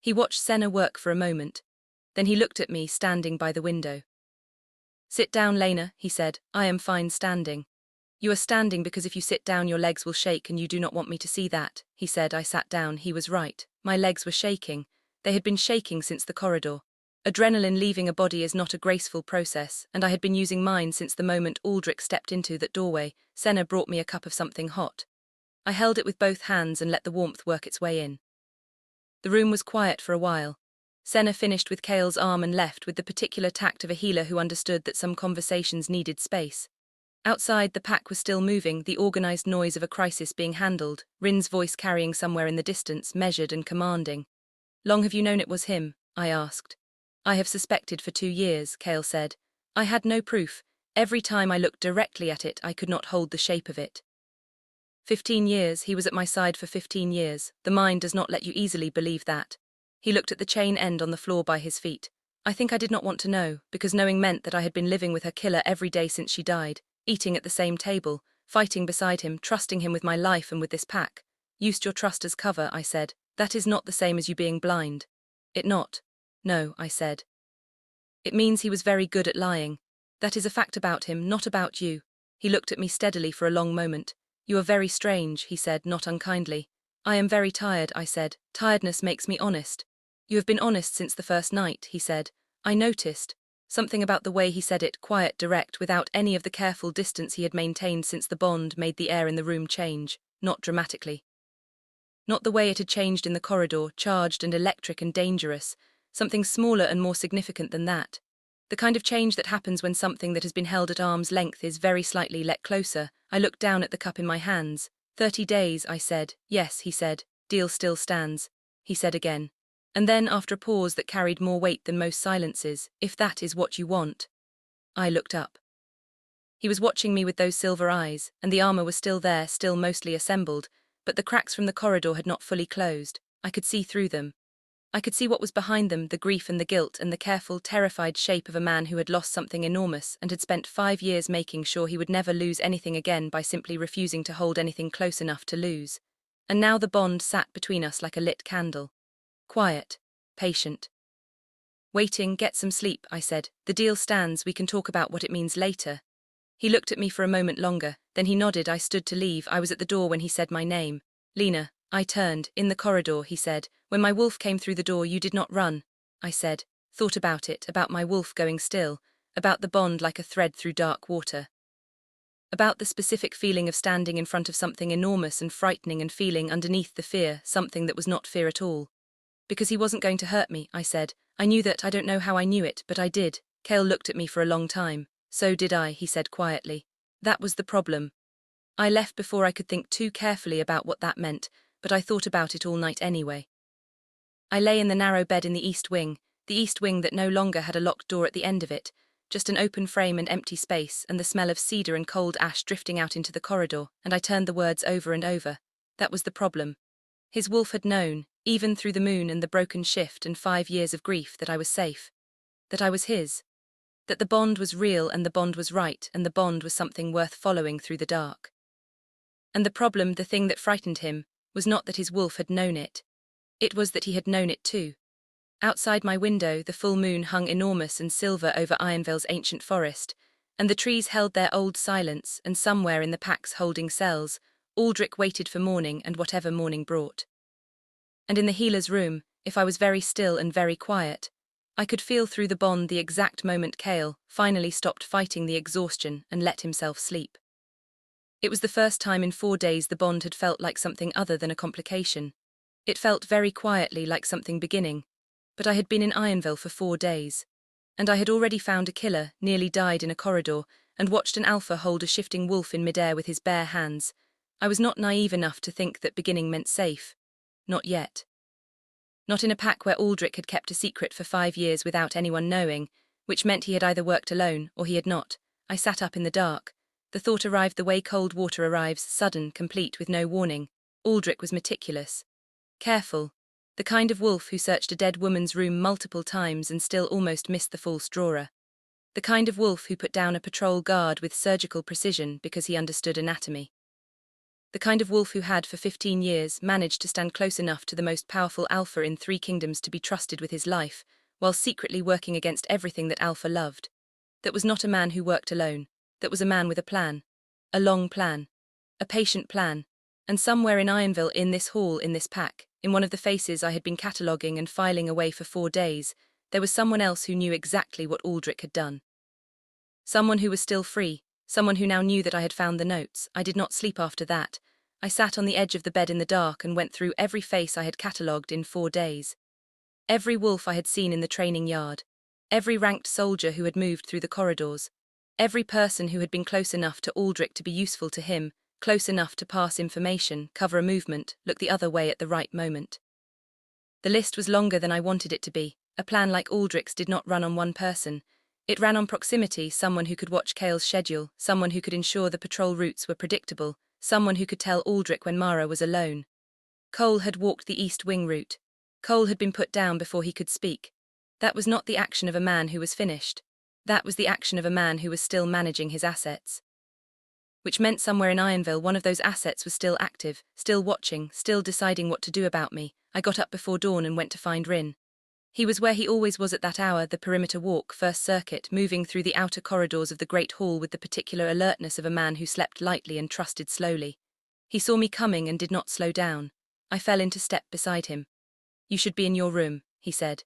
He watched Senna work for a moment. Then he looked at me, standing by the window. "Sit down, Lena," he said. "I am fine standing." "You are standing because if you sit down your legs will shake and you do not want me to see that," he said. I sat down. He was right. My legs were shaking. They had been shaking since the corridor. Adrenaline leaving a body is not a graceful process, and I had been using mine since the moment Aldrich stepped into that doorway. Senna brought me a cup of something hot. I held it with both hands and let the warmth work its way in. The room was quiet for a while. Senna finished with Kael's arm and left with the particular tact of a healer who understood that some conversations needed space. Outside, the pack was still moving, the organized noise of a crisis being handled, Rin's voice carrying somewhere in the distance, measured and commanding. "Long have you known it was him?" I asked. "I have suspected for 2 years," Kael said. "I had no proof. Every time I looked directly at it, I could not hold the shape of it." 15 years, he was at my side for 15 years. The mind does not let you easily believe that. He looked at the chain end on the floor by his feet. I think I did not want to know, because knowing meant that I had been living with her killer every day since she died, eating at the same table, fighting beside him, trusting him with my life and with this pack. "Used your trust as cover," I said. "That is not the same as you being blind." "It not?" "No," I said. "It means he was very good at lying. That is a fact about him, not about you." He looked at me steadily for a long moment. "You are very strange," he said, not unkindly. "I am very tired," I said. "Tiredness makes me honest." "You have been honest since the first night," he said. I noticed. Something about the way he said it, quiet, direct, without any of the careful distance he had maintained since the bond, made the air in the room change, not dramatically. Not the way it had changed in the corridor, charged and electric and dangerous, something smaller and more significant than that. The kind of change that happens when something that has been held at arm's length is very slightly let closer. I looked down at the cup in my hands. 30 days, I said. "Yes," he said. "Deal still stands," he said again. And then, after a pause that carried more weight than most silences, "If that is what you want." I looked up. He was watching me with those silver eyes, and the armor was still there, still mostly assembled, but the cracks from the corridor had not fully closed. I could see through them. I could see what was behind them, the grief and the guilt and the careful, terrified shape of a man who had lost something enormous and had spent 5 years making sure he would never lose anything again by simply refusing to hold anything close enough to lose. And now the bond sat between us like a lit candle. Quiet. Patient. "Waiting, get some sleep," I said. "The deal stands, we can talk about what it means later." He looked at me for a moment longer, then he nodded. I stood to leave. I was at the door when he said my name. "Lena." I turned. "In the corridor," he said. "When my wolf came through the door, you did not run." I said. Thought about it, about my wolf going still, about the bond like a thread through dark water. About the specific feeling of standing in front of something enormous and frightening and feeling underneath the fear, something that was not fear at all. "Because he wasn't going to hurt me," I said. "I knew that. I don't know how I knew it, but I did." Kael looked at me for a long time. "So did I," he said quietly. "That was the problem." I left before I could think too carefully about what that meant, but I thought about it all night anyway. I lay in the narrow bed in the east wing that no longer had a locked door at the end of it, just an open frame and empty space, and the smell of cedar and cold ash drifting out into the corridor, and I turned the words over and over. That was the problem. His wolf had known, even through the moon and the broken shift and 5 years of grief, that I was safe. That I was his. That the bond was real and the bond was right and the bond was something worth following through the dark. And the problem, the thing that frightened him, was not that his wolf had known it. It was that he had known it too. Outside my window, the full moon hung enormous and silver over Ironveil's ancient forest, and the trees held their old silence, and somewhere in the pack's holding cells, Aldrich waited for morning and whatever morning brought. And in the healer's room, if I was very still and very quiet, I could feel through the bond the exact moment Kael finally stopped fighting the exhaustion and let himself sleep. It was the first time in 4 days the bond had felt like something other than a complication. It felt very quietly like something beginning. But I had been in Ironveil for 4 days. And I had already found a killer, nearly died in a corridor, and watched an alpha hold a shifting wolf in midair with his bare hands. I was not naive enough to think that beginning meant safe. Not yet. Not in a pack where Aldrich had kept a secret for 5 years without anyone knowing, which meant he had either worked alone or he had not. I sat up in the dark. The thought arrived the way cold water arrives, sudden, complete, with no warning. Aldrich was meticulous. Careful. The kind of wolf who searched a dead woman's room multiple times and still almost missed the false drawer. The kind of wolf who put down a patrol guard with surgical precision because he understood anatomy. The kind of wolf who had, for 15 years, managed to stand close enough to the most powerful alpha in 3 kingdoms to be trusted with his life, while secretly working against everything that alpha loved. That was not a man who worked alone. That was a man with a plan. A long plan. A patient plan. And somewhere in Ironveil, in this hall, in this pack, in one of the faces I had been cataloguing and filing away for 4 days, there was someone else who knew exactly what Aldrich had done. Someone who was still free, someone who now knew that I had found the notes. I did not sleep after that. I sat on the edge of the bed in the dark and went through every face I had catalogued in 4 days. Every wolf I had seen in the training yard. Every ranked soldier who had moved through the corridors. Every person who had been close enough to Aldrich to be useful to him, close enough to pass information, cover a movement, look the other way at the right moment. The list was longer than I wanted it to be. A plan like Aldrich's did not run on one person. It ran on proximity, someone who could watch Kael's schedule, someone who could ensure the patrol routes were predictable, someone who could tell Aldrich when Mara was alone. Cole had walked the East Wing route. Cole had been put down before he could speak. That was not the action of a man who was finished. That was the action of a man who was still managing his assets. Which meant somewhere in Ironveil one of those assets was still active, still watching, still deciding what to do about me. I got up before dawn and went to find Rin. He was where he always was at that hour, the perimeter walk, first circuit, moving through the outer corridors of the Great Hall with the particular alertness of a man who slept lightly and trusted slowly. He saw me coming and did not slow down. I fell into step beside him. "You should be in your room," he said.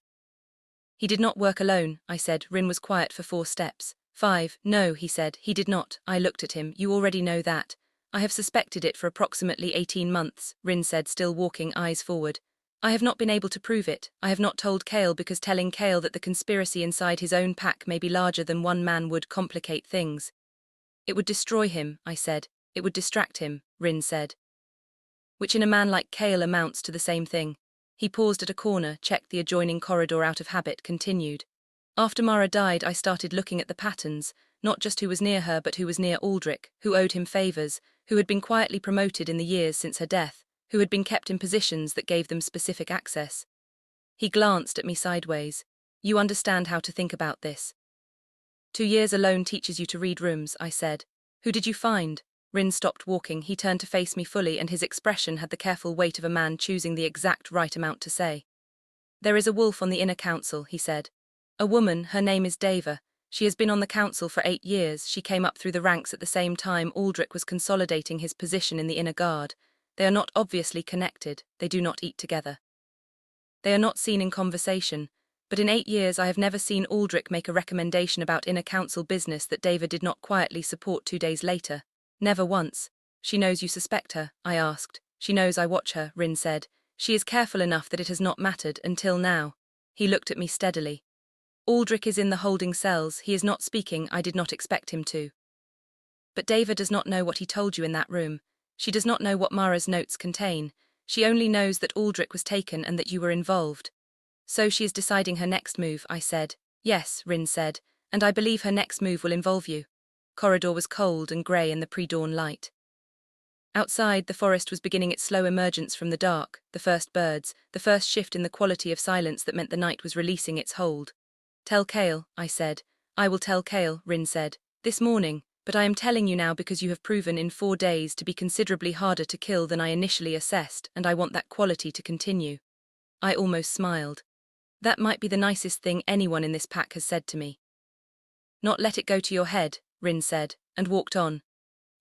"He did not work alone," I said. Rin was quiet for 4 steps. 5. "No," he said, "he did not." I looked at him. "You already know that." "I have suspected it for approximately 18 months, Rin said, still walking, eyes forward. "I have not been able to prove it. I have not told Kael because telling Kael that the conspiracy inside his own pack may be larger than one man would complicate things." "It would destroy him," I said. "It would distract him," Rin said. "Which in a man like Kael amounts to the same thing." He paused at a corner, checked the adjoining corridor out of habit, continued. "After Mara died, I started looking at the patterns, not just who was near her but who was near Aldrich, who owed him favors, who had been quietly promoted in the years since her death, who had been kept in positions that gave them specific access." He glanced at me sideways. "You understand how to think about this." 2 years alone teaches you to read rooms," I said. "Who did you find?" Rin stopped walking. He turned to face me fully, and his expression had the careful weight of a man choosing the exact right amount to say. "There is a wolf on the inner council," he said. "A woman, her name is Deva. She has been on the council for 8 years. She came up through the ranks at the same time Aldrich was consolidating his position in the inner guard. They are not obviously connected. They do not eat together. They are not seen in conversation. But in 8 years I have never seen Aldrich make a recommendation about inner council business that Deva did not quietly support 2 days later. Never once." "She knows you suspect her?" I asked. "She knows I watch her," Rin said. "She is careful enough that it has not mattered, until now." He looked at me steadily. "Aldrich is in the holding cells. He is not speaking. I did not expect him to." "But Deva does not know what he told you in that room. She does not know what Mara's notes contain. She only knows that Aldrich was taken and that you were involved." "So she is deciding her next move," I said. "Yes," Rin said, "and I believe her next move will involve you." Corridor was cold and grey in the pre-dawn light. Outside, the forest was beginning its slow emergence from the dark, the first birds, the first shift in the quality of silence that meant the night was releasing its hold. "Tell Kael," I said. "I will tell Kael," Rin said. "This morning, but I am telling you now because you have proven in 4 days to be considerably harder to kill than I initially assessed, and I want that quality to continue." I almost smiled. That might be the nicest thing anyone in this pack has said to me. "Not let it go to your head," Rin said, and walked on.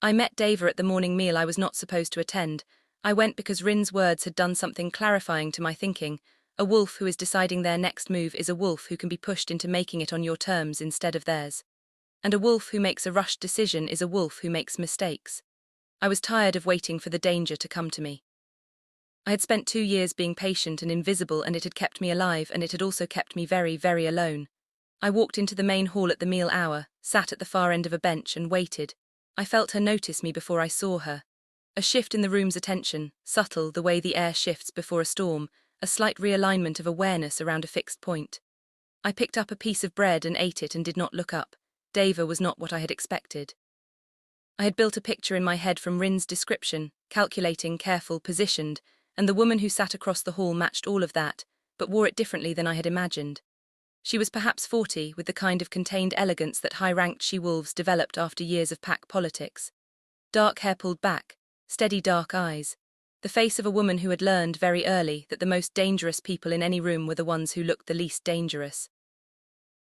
"I met Deva at the morning meal I was not supposed to attend. I went because Rin's words had done something clarifying to my thinking. A wolf who is deciding their next move is a wolf who can be pushed into making it on your terms instead of theirs. And a wolf who makes a rushed decision is a wolf who makes mistakes." I was tired of waiting for the danger to come to me. I had spent 2 years being patient and invisible, and it had kept me alive, and it had also kept me very, very alone. I walked into the main hall at the meal hour, sat at the far end of a bench and waited. I felt her notice me before I saw her. A shift in the room's attention, subtle the way the air shifts before a storm, a slight realignment of awareness around a fixed point. I picked up a piece of bread and ate it and did not look up. Deva was not what I had expected. I had built a picture in my head from Rin's description, calculating, careful, positioned, and the woman who sat across the hall matched all of that, but wore it differently than I had imagined. She was perhaps 40, with the kind of contained elegance that high-ranked she-wolves developed after years of pack politics. Dark hair pulled back, steady dark eyes. The face of a woman who had learned very early that the most dangerous people in any room were the ones who looked the least dangerous.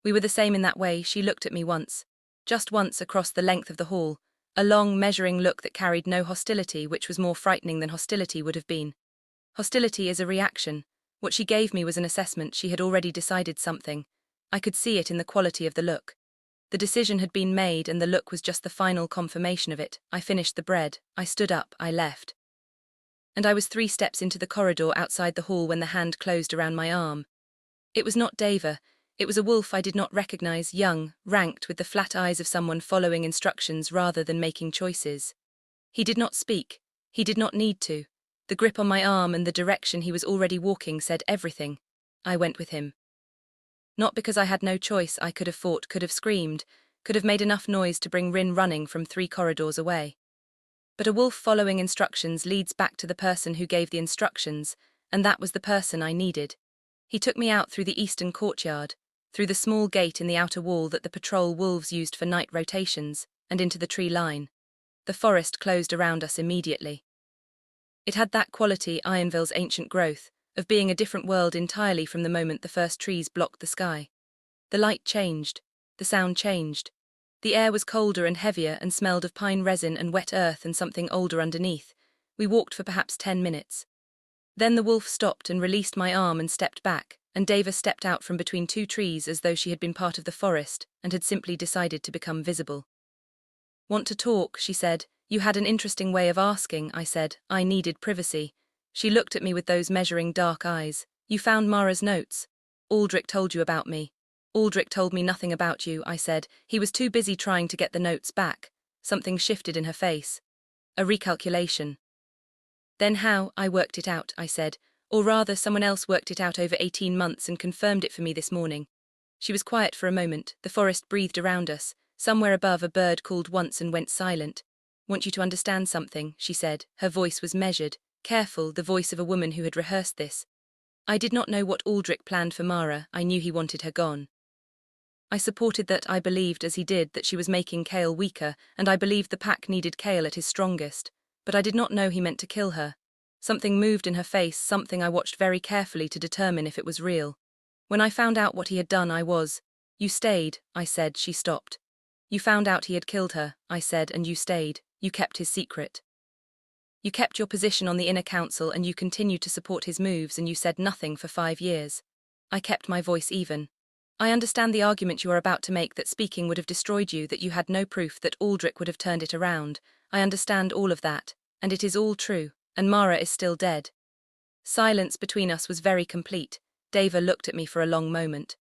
We were the same in that way. She looked at me once, just once across the length of the hall, a long, measuring look that carried no hostility, which was more frightening than hostility would have been. Hostility is a reaction. What she gave me was an assessment. She had already decided something. I could see it in the quality of the look. The decision had been made and the look was just the final confirmation of it. I finished the bread. I stood up. I left. And I was 3 steps into the corridor outside the hall when the hand closed around my arm. It was not Deva. It was a wolf I did not recognize, young, ranked, with the flat eyes of someone following instructions rather than making choices. He did not speak. He did not need to. The grip on my arm and the direction he was already walking said everything. I went with him. Not because I had no choice. I could have fought, could have screamed, could have made enough noise to bring Rin running from 3 corridors away. But a wolf following instructions leads back to the person who gave the instructions, and that was the person I needed. He took me out through the eastern courtyard, through the small gate in the outer wall that the patrol wolves used for night rotations, and into the tree line. The forest closed around us immediately. It had that quality, Ironveil's ancient growth, of being a different world entirely from the moment the first trees blocked the sky. The light changed. The sound changed. The air was colder and heavier and smelled of pine resin and wet earth and something older underneath. We walked for perhaps 10 minutes. Then the wolf stopped and released my arm and stepped back, and Deva stepped out from between 2 trees as though she had been part of the forest and had simply decided to become visible. "Want to talk?" she said. "You had an interesting way of asking," I said. I needed privacy. She looked at me with those measuring dark eyes. "You found Mara's notes. Aldrich told you about me." "Aldrich told me nothing about you," I said. "He was too busy trying to get the notes back." Something shifted in her face. A recalculation. "Then how?" "I worked it out," I said. "Or rather, someone else worked it out over 18 months and confirmed it for me this morning." She was quiet for a moment. The forest breathed around us. Somewhere above, a bird called once and went silent. "Want you to understand something," she said. Her voice was measured, careful, the voice of a woman who had rehearsed this. "I did not know what Aldrich planned for Mara. I knew he wanted her gone. I supported that. I believed, as he did, that she was making Kael weaker, and I believed the pack needed Kael at his strongest. But I did not know he meant to kill her." Something moved in her face, something I watched very carefully to determine if it was real. "When I found out what he had done, I was—" "You stayed," I said. She stopped. "You found out he had killed her," I said, "and you stayed. You kept his secret. You kept your position on the inner council and you continued to support his moves and you said nothing for 5 years. I kept my voice even. I understand the argument you are about to make, that speaking would have destroyed you, that you had no proof, that Aldrich would have turned it around. I understand all of that, and it is all true, and Mara is still dead." Silence between us was very complete. Deva looked at me for a long moment.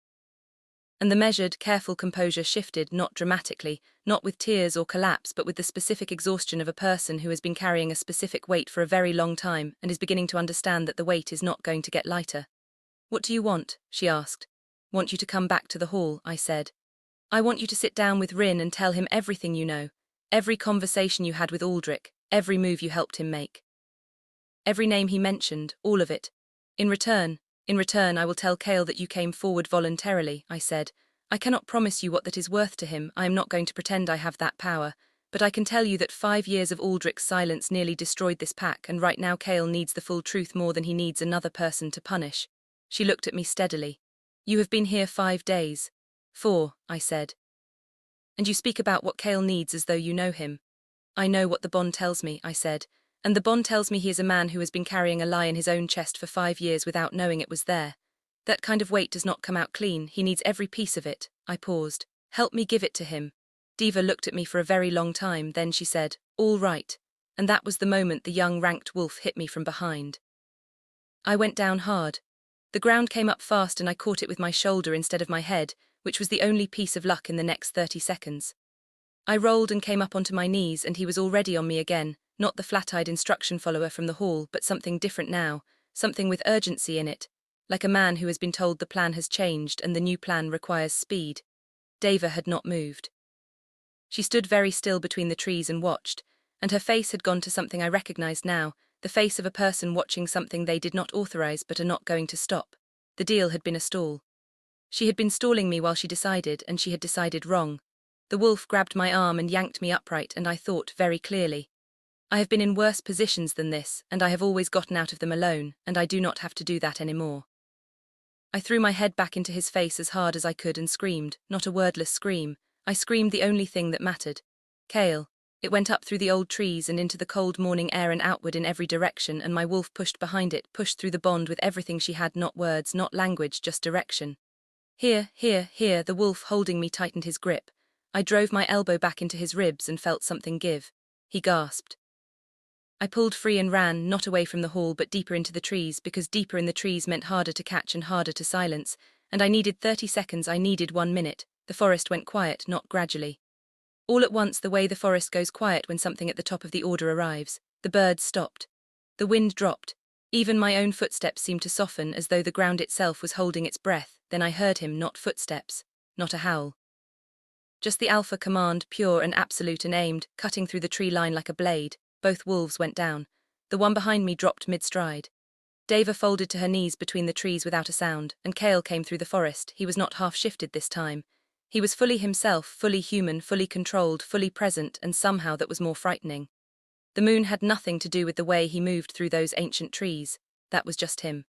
And the measured, careful composure shifted, not dramatically, not with tears or collapse, but with the specific exhaustion of a person who has been carrying a specific weight for a very long time and is beginning to understand that the weight is not going to get lighter. "What do you want?" she asked. "Want you to come back to the hall," I said. "I want you to sit down with Rin and tell him everything you know, every conversation you had with Aldrich, every move you helped him make. Every name he mentioned, all of it. In return, I will tell Kael that you came forward voluntarily," I said. "I cannot promise you what that is worth to him. I am not going to pretend I have that power. But I can tell you that 5 years of Aldrich's silence nearly destroyed this pack, and right now Kael needs the full truth more than he needs another person to punish." She looked at me steadily. "You have been here 5 days. 4, I said. "And you speak about what Kael needs as though you know him." "I know what the bond tells me," I said. "And the bond tells me he is a man who has been carrying a lie in his own chest for 5 years without knowing it was there. That kind of weight does not come out clean. He needs every piece of it." I paused. "Help me give it to him." Deva looked at me for a very long time, then she said, "All right." And that was the moment the young ranked wolf hit me from behind. I went down hard. The ground came up fast and I caught it with my shoulder instead of my head, which was the only piece of luck in the next 30 seconds. I rolled and came up onto my knees and he was already on me again, not the flat-eyed instruction follower from the hall, but something different now, something with urgency in it, like a man who has been told the plan has changed and the new plan requires speed. Deva had not moved. She stood very still between the trees and watched, and her face had gone to something I recognized now, the face of a person watching something they did not authorize but are not going to stop. The deal had been a stall. She had been stalling me while she decided, and she had decided wrong. The wolf grabbed my arm and yanked me upright, and I thought very clearly. I have been in worse positions than this, and I have always gotten out of them alone, and I do not have to do that anymore. I threw my head back into his face as hard as I could and screamed, not a wordless scream. I screamed the only thing that mattered. "Kael." It went up through the old trees and into the cold morning air and outward in every direction, and my wolf pushed behind it, pushed through the bond with everything she had, not words, not language, just direction. Here, here, here, the wolf holding me tightened his grip. I drove my elbow back into his ribs and felt something give. He gasped. I pulled free and ran, not away from the hall but deeper into the trees, because deeper in the trees meant harder to catch and harder to silence, and I needed 30 seconds, I needed 1 minute. The forest went quiet, not gradually. All at once, the way the forest goes quiet when something at the top of the order arrives. The birds stopped. The wind dropped. Even my own footsteps seemed to soften, as though the ground itself was holding its breath. Then I heard him, not footsteps, not a howl. Just the alpha command, pure and absolute and aimed, cutting through the tree line like a blade. Both wolves went down. The one behind me dropped mid-stride. Deva folded to her knees between the trees without a sound, and Kael came through the forest. He was not half-shifted this time. He was fully himself, fully human, fully controlled, fully present, and somehow that was more frightening. The moon had nothing to do with the way he moved through those ancient trees. That was just him.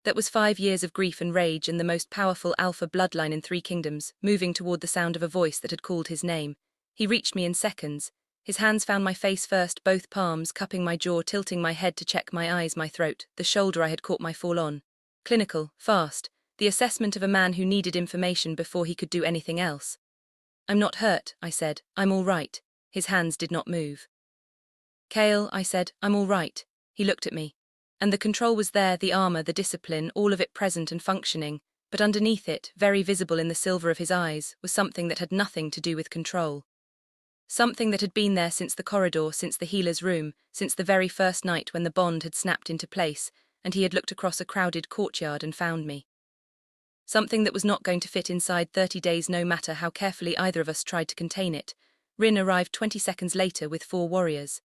That was 5 years of grief and rage and the most powerful alpha bloodline in 3 kingdoms, moving toward the sound of a voice that had called his name. He reached me in seconds. His hands found my face first, both palms, cupping my jaw, tilting my head to check my eyes, my throat, the shoulder I had caught my fall on. Clinical, fast, the assessment of a man who needed information before he could do anything else. "I'm not hurt," I said. "I'm all right." His hands did not move. "Kael," I said, "I'm all right." He looked at me. And the control was there, the armor, the discipline, all of it present and functioning, but underneath it, very visible in the silver of his eyes, was something that had nothing to do with control. Something that had been there since the corridor, since the healer's room, since the very first night when the bond had snapped into place, and he had looked across a crowded courtyard and found me. Something that was not going to fit inside 30 days no matter how carefully either of us tried to contain it. Rin arrived 20 seconds later with 4 warriors.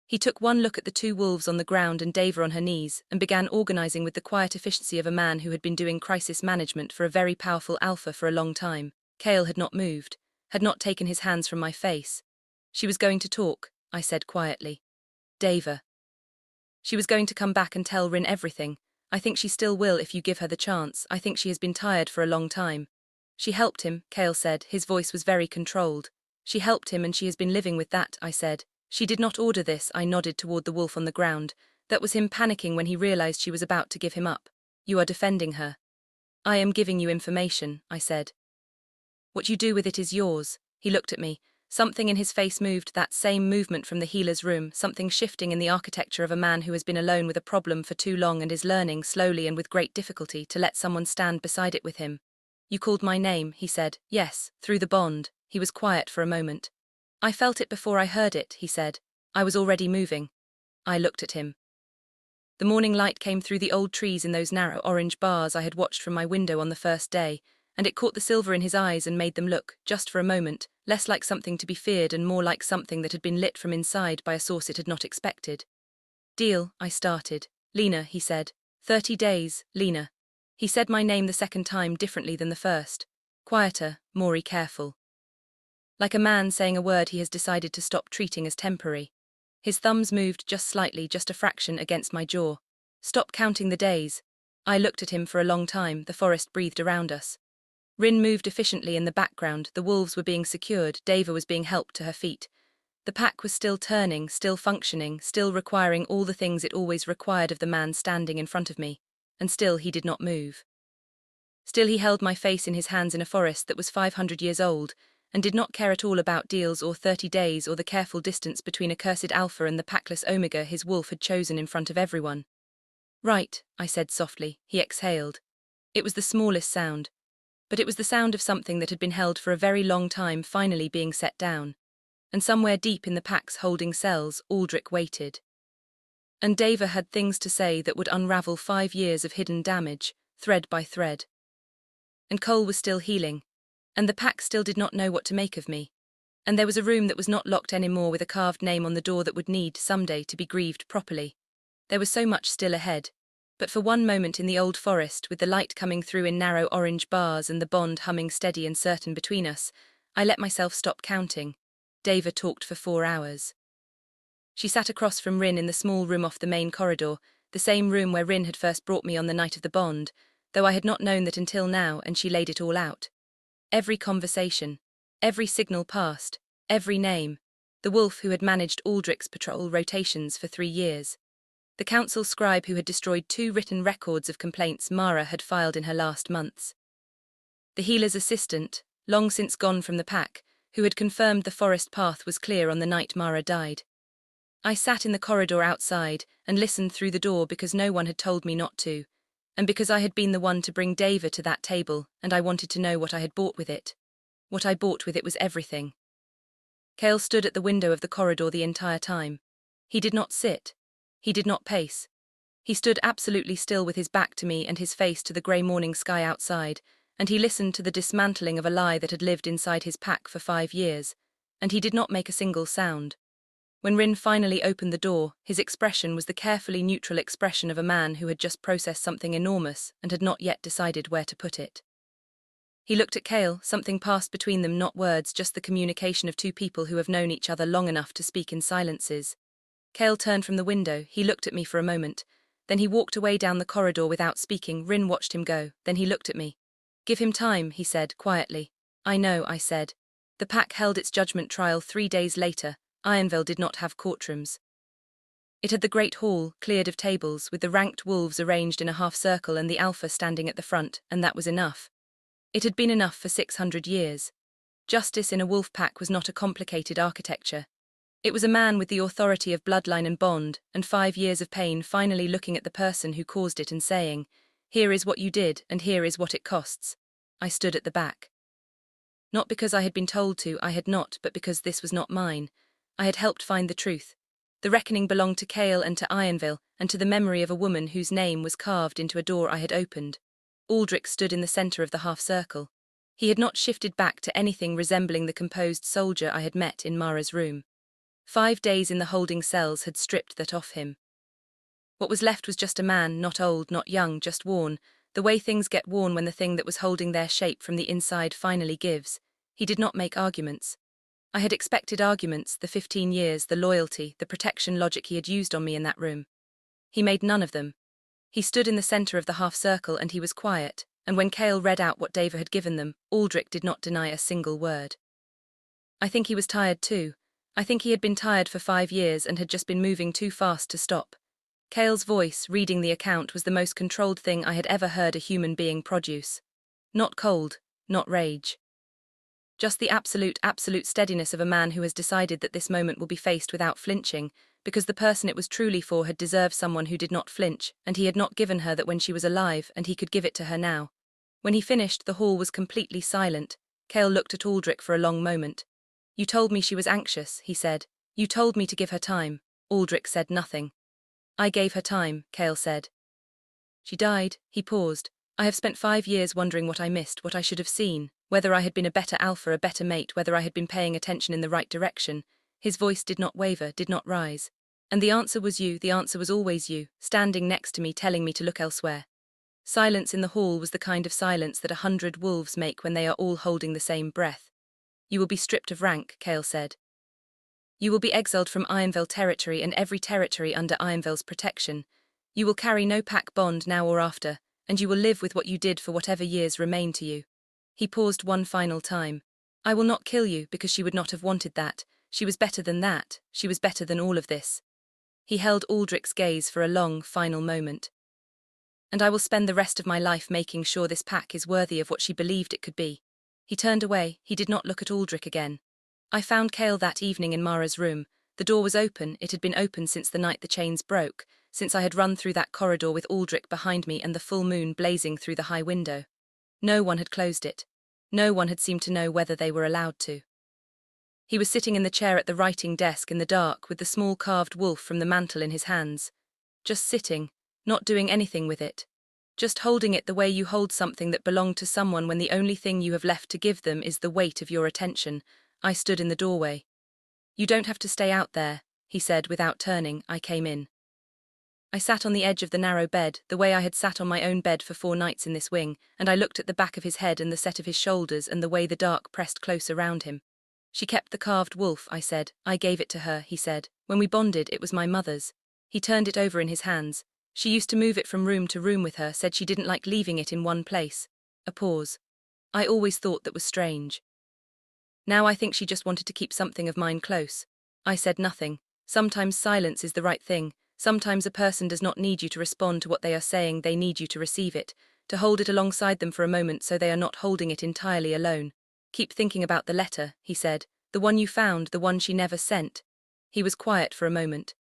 He took one look at the 2 wolves on the ground and Deva on her knees, and began organizing with the quiet efficiency of a man who had been doing crisis management for a very powerful alpha for a long time. Kael had not moved, had not taken his hands from my face. "She was going to talk," I said quietly. "Deva. She was going to come back and tell Rin everything. I think she still will if you give her the chance. I think she has been tired for a long time." "She helped him," Kael said. His voice was very controlled. "She helped him and she has been living with that," I said. "She did not order this," I nodded toward the wolf on the ground. "That was him panicking when he realized she was about to give him up. You are defending her." "I am giving you information," I said. "What you do with it is yours." He looked at me. Something in his face moved, that same movement from the healer's room, something shifting in the architecture of a man who has been alone with a problem for too long and is learning, slowly and with great difficulty, to let someone stand beside it with him. "You called my name," he said. "Yes, through the bond." He was quiet for a moment. "I felt it before I heard it," he said. "I was already moving." I looked at him. The morning light came through the old trees in those narrow orange bars I had watched from my window on the first day, and it caught the silver in his eyes and made them look, just for a moment, less like something to be feared and more like something that had been lit from inside by a source it had not expected. "Deal," I started. "Lena," he said. 30 days, Lena." He said my name the second time differently than the first. Quieter, more careful. Like a man saying a word he has decided to stop treating as temporary. His thumbs moved just slightly, just a fraction, against my jaw. "Stop counting the days." I looked at him for a long time. The forest breathed around us. Rin moved efficiently in the background. The wolves were being secured. Deva was being helped to her feet. The pack was still turning, still functioning, still requiring all the things it always required of the man standing in front of me. And still he did not move. Still he held my face in his hands in a forest that was 500 years old, and did not care at all about deals or 30 days or the careful distance between accursed Alpha and the Packless Omega his wolf had chosen in front of everyone. "Right," I said softly. He exhaled. It was the smallest sound, but it was the sound of something that had been held for a very long time finally being set down. And somewhere deep in the pack's holding cells, Aldrich waited. And Deva had things to say that would unravel 5 years of hidden damage, thread by thread. And Cole was still healing. And the pack still did not know what to make of me. And there was a room that was not locked anymore with a carved name on the door that would need, someday, to be grieved properly. There was so much still ahead. But for one moment in the old forest, with the light coming through in narrow orange bars and the bond humming steady and certain between us, I let myself stop counting. Deva talked for 4 hours. She sat across from Rin in the small room off the main corridor, the same room where Rin had first brought me on the night of the bond, though I had not known that until now, and she laid it all out. Every conversation, every signal passed, every name. the wolf who had managed Aldrich's patrol rotations for 3 years. The council scribe who had destroyed 2 written records of complaints Mara had filed in her last months. The healer's assistant, long since gone from the pack, who had confirmed the forest path was clear on the night Mara died. I sat in the corridor outside and listened through the door because no one had told me not to, and because I had been the one to bring Dava to that table and I wanted to know what I had bought with it. What I bought with it was everything. Kael stood at the window of the corridor the entire time. He did not sit. He did not pace. He stood absolutely still with his back to me and his face to the grey morning sky outside, and he listened to the dismantling of a lie that had lived inside his pack for 5 years, and he did not make a single sound. When Rin finally opened the door, his expression was the carefully neutral expression of a man who had just processed something enormous and had not yet decided where to put it. He looked at Kael, something passed between them, not words, just the communication of 2 people who have known each other long enough to speak in silences. Kael turned from the window, he looked at me for a moment, then he walked away down the corridor without speaking. Rin watched him go, then he looked at me. "Give him time," he said, quietly. "I know," I said. The pack held its judgment trial 3 days later. Ironveil did not have courtrooms. It had the great hall, cleared of tables, with the ranked wolves arranged in a half-circle and the alpha standing at the front, and that was enough. It had been enough for 600 years. Justice in a wolf pack was not a complicated architecture. It was a man with the authority of bloodline and bond, and 5 years of pain finally looking at the person who caused it and saying, "Here is what you did, and here is what it costs." I stood at the back. Not because I had been told to, I had not, but because this was not mine. I had helped find the truth. The reckoning belonged to Kael and to Ironveil, and to the memory of a woman whose name was carved into a door I had opened. Aldrich stood in the center of the half-circle. He had not shifted back to anything resembling the composed soldier I had met in Mara's room. 5 days in the holding cells had stripped that off him. What was left was just a man, not old, not young, just worn, the way things get worn when the thing that was holding their shape from the inside finally gives. He did not make arguments. I had expected arguments, the 15 years, the loyalty, the protection logic he had used on me in that room. He made none of them. He stood in the center of the half-circle and he was quiet, and when Kael read out what Dava had given them, Aldrich did not deny a single word. I think he was tired too. I think he had been tired for 5 years and had just been moving too fast to stop. Kael's voice, reading the account, was the most controlled thing I had ever heard a human being produce. Not cold, not rage. Just the absolute steadiness of a man who has decided that this moment will be faced without flinching, because the person it was truly for had deserved someone who did not flinch, and he had not given her that when she was alive, and he could give it to her now. When he finished, the hall was completely silent. Kael looked at Aldrich for a long moment. "You told me she was anxious," he said. "You told me to give her time." Aldrich said nothing. "I gave her time," Kael said. "She died." He paused. "I have spent 5 years wondering what I missed, what I should have seen, whether I had been a better alpha, a better mate, whether I had been paying attention in the right direction." His voice did not waver, did not rise. "And the answer was you, the answer was always you, standing next to me telling me to look elsewhere." Silence in the hall was the kind of silence that 100 wolves make when they are all holding the same breath. "You will be stripped of rank," Kael said. "You will be exiled from Ironveil territory and every territory under Ironveil's protection. You will carry no pack bond now or after, and you will live with what you did for whatever years remain to you." He paused one final time. "I will not kill you because she would not have wanted that. She was better than that. She was better than all of this." He held Aldrich's gaze for a long, final moment. "And I will spend the rest of my life making sure this pack is worthy of what she believed it could be." He turned away. He did not look at Aldrich again. I found Kael that evening in Mara's room. The door was open. It had been open since the night the chains broke, since I had run through that corridor with Aldrich behind me and the full moon blazing through the high window. No one had closed it. No one had seemed to know whether they were allowed to. He was sitting in the chair at the writing desk in the dark with the small carved wolf from the mantle in his hands. Just sitting, not doing anything with it. Just holding it the way you hold something that belonged to someone when the only thing you have left to give them is the weight of your attention. I stood in the doorway. "You don't have to stay out there," he said without turning. I came in. I sat on the edge of the narrow bed, the way I had sat on my own bed for 4 nights in this wing, and I looked at the back of his head and the set of his shoulders and the way the dark pressed close around him. "She kept the carved wolf," I said. "I gave it to her," he said. "When we bonded, it was my mother's." He turned it over in his hands. "She used to move it from room to room with her, said she didn't like leaving it in one place." A pause. "I always thought that was strange. Now I think she just wanted to keep something of mine close." I said nothing. Sometimes silence is the right thing. Sometimes a person does not need you to respond to what they are saying, they need you to receive it, to hold it alongside them for a moment so they are not holding it entirely alone. Keep thinking about the letter, he said. The one you found, the one she never sent. He was quiet for a moment.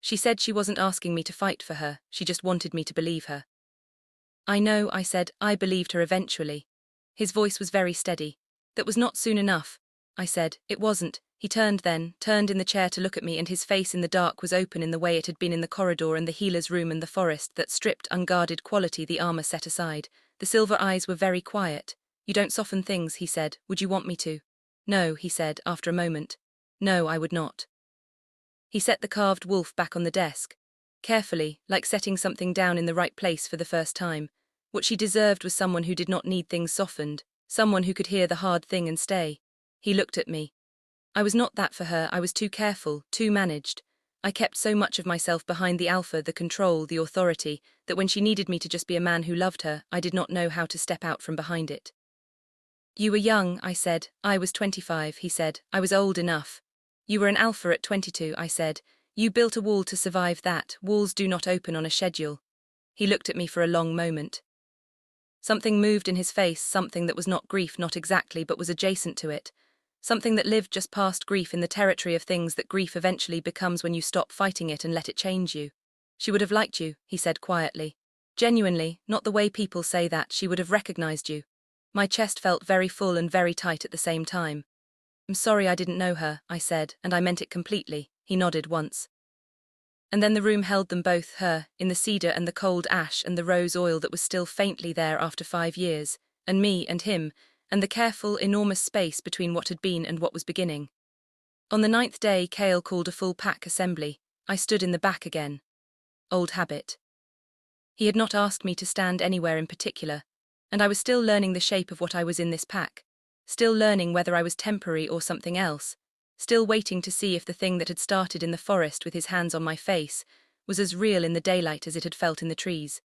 She said she wasn't asking me to fight for her, she just wanted me to believe her. I know, I said, I believed her eventually. His voice was very steady. That was not soon enough. I said, it wasn't. He turned in the chair to look at me, and his face in the dark was open in the way it had been in the corridor and the healer's room and the forest, that stripped, unguarded quality the armor set aside. The silver eyes were very quiet. You don't soften things, he said. Would you want me to? No, he said, after a moment. No, I would not. He set the carved wolf back on the desk. Carefully, like setting something down in the right place for the first time. What she deserved was someone who did not need things softened, someone who could hear the hard thing and stay. He looked at me. I was not that for her, I was too careful, too managed. I kept so much of myself behind the alpha, the control, the authority, that when she needed me to just be a man who loved her, I did not know how to step out from behind it. You were young, I said. I was 25, he said. I was old enough. You were an alpha at 22, I said. You built a wall to survive that. Walls do not open on a schedule. He looked at me for a long moment. Something moved in his face, something that was not grief, not exactly, but was adjacent to it. Something that lived just past grief, in the territory of things that grief eventually becomes when you stop fighting it and let it change you. She would have liked you, he said quietly. Genuinely, not the way people say that, she would have recognized you. My chest felt very full and very tight at the same time. I'm sorry I didn't know her, I said, and I meant it completely. He nodded once. And then the room held them both, her, in the cedar and the cold ash and the rose oil that was still faintly there after 5 years, and me and him, and the careful, enormous space between what had been and what was beginning. On the 9th day, Kael called a full pack assembly. I stood in the back again. Old habit. He had not asked me to stand anywhere in particular, and I was still learning the shape of what I was in this pack, still learning whether I was temporary or something else, still waiting to see if the thing that had started in the forest with his hands on my face was as real in the daylight as it had felt in the trees.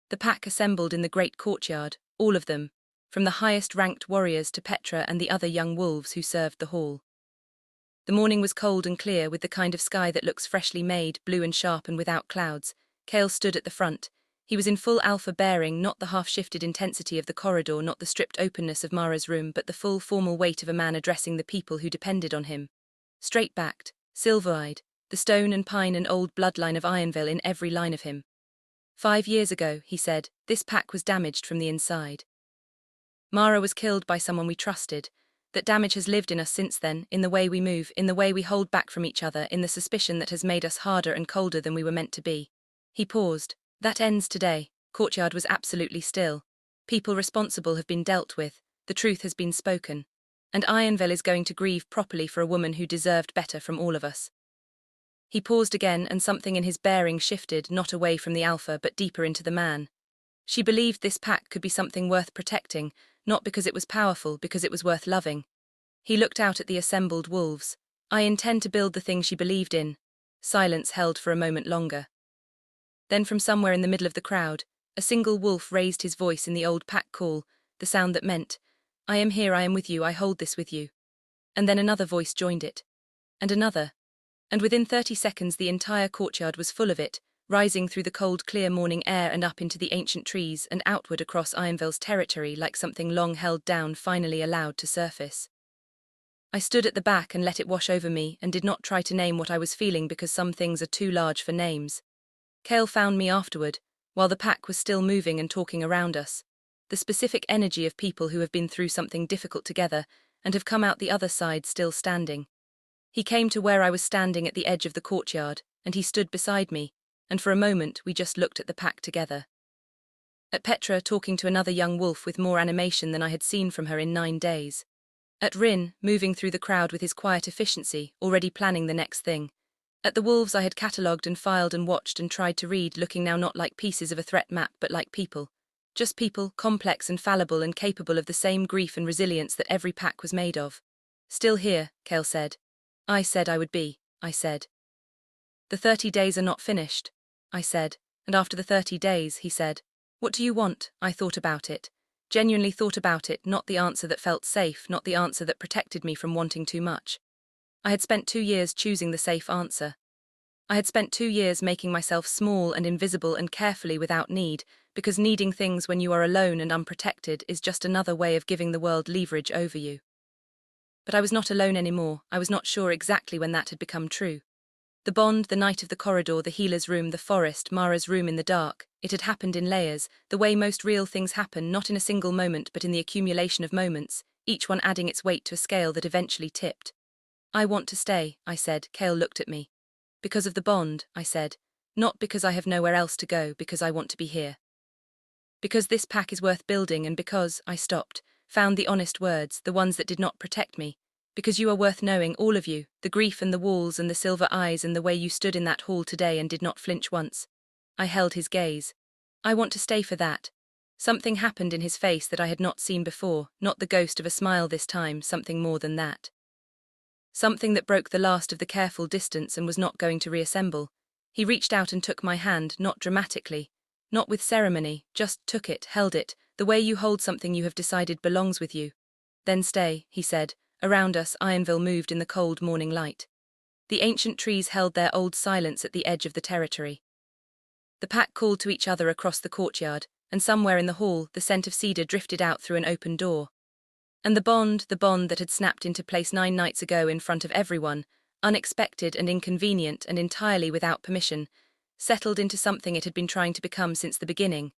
The pack assembled in the great courtyard, all of them, from the highest-ranked warriors to Petra and the other young wolves who served the hall. The morning was cold and clear, with the kind of sky that looks freshly made, blue and sharp and without clouds. Kael stood at the front. He was in full alpha bearing, not the half-shifted intensity of the corridor, not the stripped openness of Mara's room, but the full formal weight of a man addressing the people who depended on him. Straight-backed, silver-eyed, the stone and pine and old bloodline of Ironveil in every line of him. 5 years ago, he said, this pack was damaged from the inside. Mara was killed by someone we trusted. That damage has lived in us since then, in the way we move, in the way we hold back from each other, in the suspicion that has made us harder and colder than we were meant to be. He paused. That ends today. Courtyard was absolutely still. People responsible have been dealt with. The truth has been spoken. And Ironveil is going to grieve properly for a woman who deserved better from all of us. He paused again, and something in his bearing shifted, not away from the alpha but deeper into the man. She believed this pack could be something worth protecting, not because it was powerful, because it was worth loving. He looked out at the assembled wolves. I intend to build the thing she believed in. Silence held for a moment longer. Then from somewhere in the middle of the crowd, a single wolf raised his voice in the old pack call, the sound that meant, I am here, I am with you, I hold this with you. And then another voice joined it. And another. And within 30 seconds the entire courtyard was full of it, rising through the cold, clear morning air and up into the ancient trees and outward across Ironveil's territory like something long held down finally allowed to surface. I stood at the back and let it wash over me and did not try to name what I was feeling because some things are too large for names. Kael found me afterward, while the pack was still moving and talking around us. The specific energy of people who have been through something difficult together and have come out the other side still standing. He came to where I was standing at the edge of the courtyard, and he stood beside me, and for a moment we just looked at the pack together. At Petra talking to another young wolf with more animation than I had seen from her in 9 days. At Rin, moving through the crowd with his quiet efficiency, already planning the next thing. At the wolves I had catalogued and filed and watched and tried to read, looking now not like pieces of a threat map but like people. Just people, complex and fallible and capable of the same grief and resilience that every pack was made of. Still here, Kael said. I said I would be, I said. The 30 days are not finished, I said, and after the 30 days, he said. What do you want? I thought about it. Genuinely thought about it, not the answer that felt safe, not the answer that protected me from wanting too much. I had spent 2 years choosing the safe answer. I had spent 2 years making myself small and invisible and carefully without need, because needing things when you are alone and unprotected is just another way of giving the world leverage over you. But I was not alone anymore. I was not sure exactly when that had become true. The bond, the night of the corridor, the healer's room, the forest, Mara's room in the dark, it had happened in layers, the way most real things happen, not in a single moment but in the accumulation of moments, each one adding its weight to a scale that eventually tipped. I want to stay, I said. Kael looked at me. Because of the bond, I said. Not because I have nowhere else to go, because I want to be here. Because this pack is worth building, and because, I stopped, found the honest words, the ones that did not protect me. Because you are worth knowing, all of you, the grief and the walls and the silver eyes and the way you stood in that hall today and did not flinch once. I held his gaze. I want to stay for that. Something happened in his face that I had not seen before, not the ghost of a smile this time, something more than that. Something that broke the last of the careful distance and was not going to reassemble. He reached out and took my hand, not dramatically, not with ceremony, just took it, held it, the way you hold something you have decided belongs with you. Then stay, he said. Around us, Ironveil moved in the cold morning light. The ancient trees held their old silence at the edge of the territory. The pack called to each other across the courtyard, and somewhere in the hall, the scent of cedar drifted out through an open door. And the bond that had snapped into place 9 nights ago in front of everyone, unexpected and inconvenient and entirely without permission, settled into something it had been trying to become since the beginning.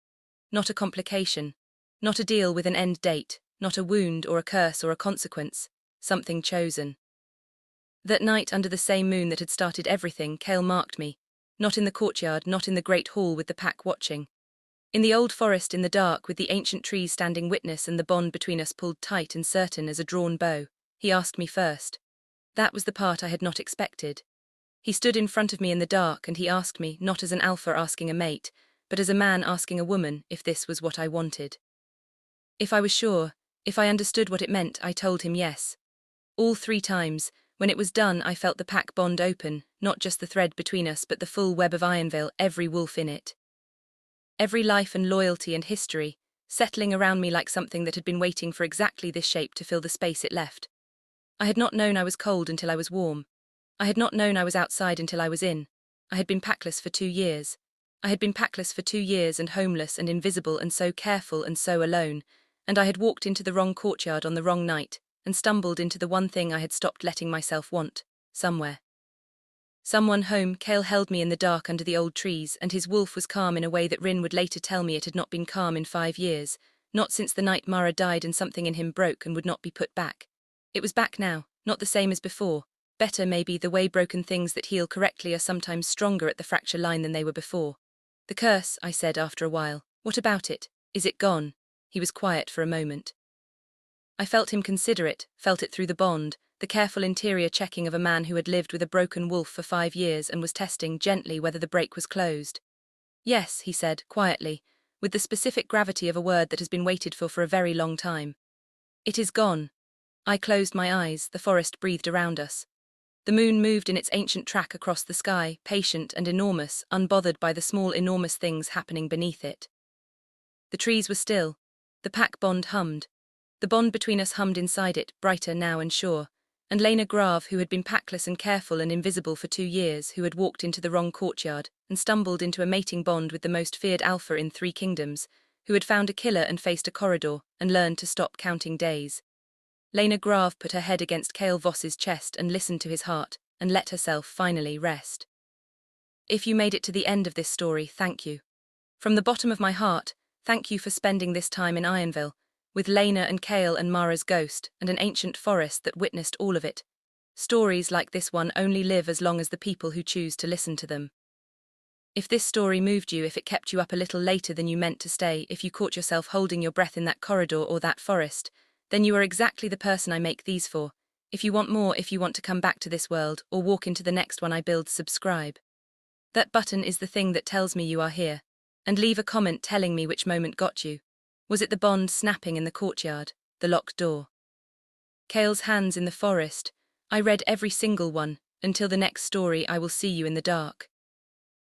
Not a complication, not a deal with an end date, not a wound or a curse or a consequence. Something chosen. That night, under the same moon that had started everything, Kael marked me. Not in the courtyard, not in the great hall with the pack watching. In the old forest in the dark, with the ancient trees standing witness and the bond between us pulled tight and certain as a drawn bow, he asked me first. That was the part I had not expected. He stood in front of me in the dark and he asked me, not as an alpha asking a mate, but as a man asking a woman, if this was what I wanted. If I was sure, if I understood what it meant, I told him yes. All 3 times, when it was done, I felt the pack bond open, not just the thread between us but the full web of Ironveil, every wolf in it. Every life and loyalty and history, settling around me like something that had been waiting for exactly this shape to fill the space it left. I had not known I was cold until I was warm. I had not known I was outside until I was in. I had been packless for 2 years. I had been packless for 2 years and homeless and invisible and so careful and so alone, and I had walked into the wrong courtyard on the wrong night, and stumbled into the one thing I had stopped letting myself want, somewhere. Someone home. Kael held me in the dark under the old trees, and his wolf was calm in a way that Rin would later tell me it had not been calm in 5 years, not since the night Mara died and something in him broke and would not be put back. It was back now, not the same as before, better maybe, the way broken things that heal correctly are sometimes stronger at the fracture line than they were before. The curse, I said after a while. What about it? Is it gone? He was quiet for a moment. I felt him consider it, felt it through the bond, the careful interior checking of a man who had lived with a broken wolf for 5 years and was testing gently whether the break was closed. Yes, he said, quietly, with the specific gravity of a word that has been waited for a very long time. It is gone. I closed my eyes, the forest breathed around us. The moon moved in its ancient track across the sky, patient and enormous, unbothered by the small enormous things happening beneath it. The trees were still. The pack bond hummed. The bond between us hummed inside it, brighter now and sure. And Lena Graves, who had been packless and careful and invisible for 2 years, who had walked into the wrong courtyard and stumbled into a mating bond with the most feared alpha in 3 kingdoms, who had found a killer and faced a corridor and learned to stop counting days. Lena Graves put her head against Kael Voss's chest and listened to his heart and let herself finally rest. If you made it to the end of this story, thank you. From the bottom of my heart, thank you for spending this time in Ironveil, with Lena and Kael and Mara's ghost and an ancient forest that witnessed all of it. Stories like this one only live as long as the people who choose to listen to them. If this story moved you, if it kept you up a little later than you meant to stay, if you caught yourself holding your breath in that corridor or that forest, then you are exactly the person I make these for. If you want more, if you want to come back to this world or walk into the next one I build, subscribe. That button is the thing that tells me you are here. And leave a comment telling me which moment got you. Was it the bond snapping in the courtyard, the locked door? Kael's hands in the forest. I read every single one. Until the next story, I will see you in the dark.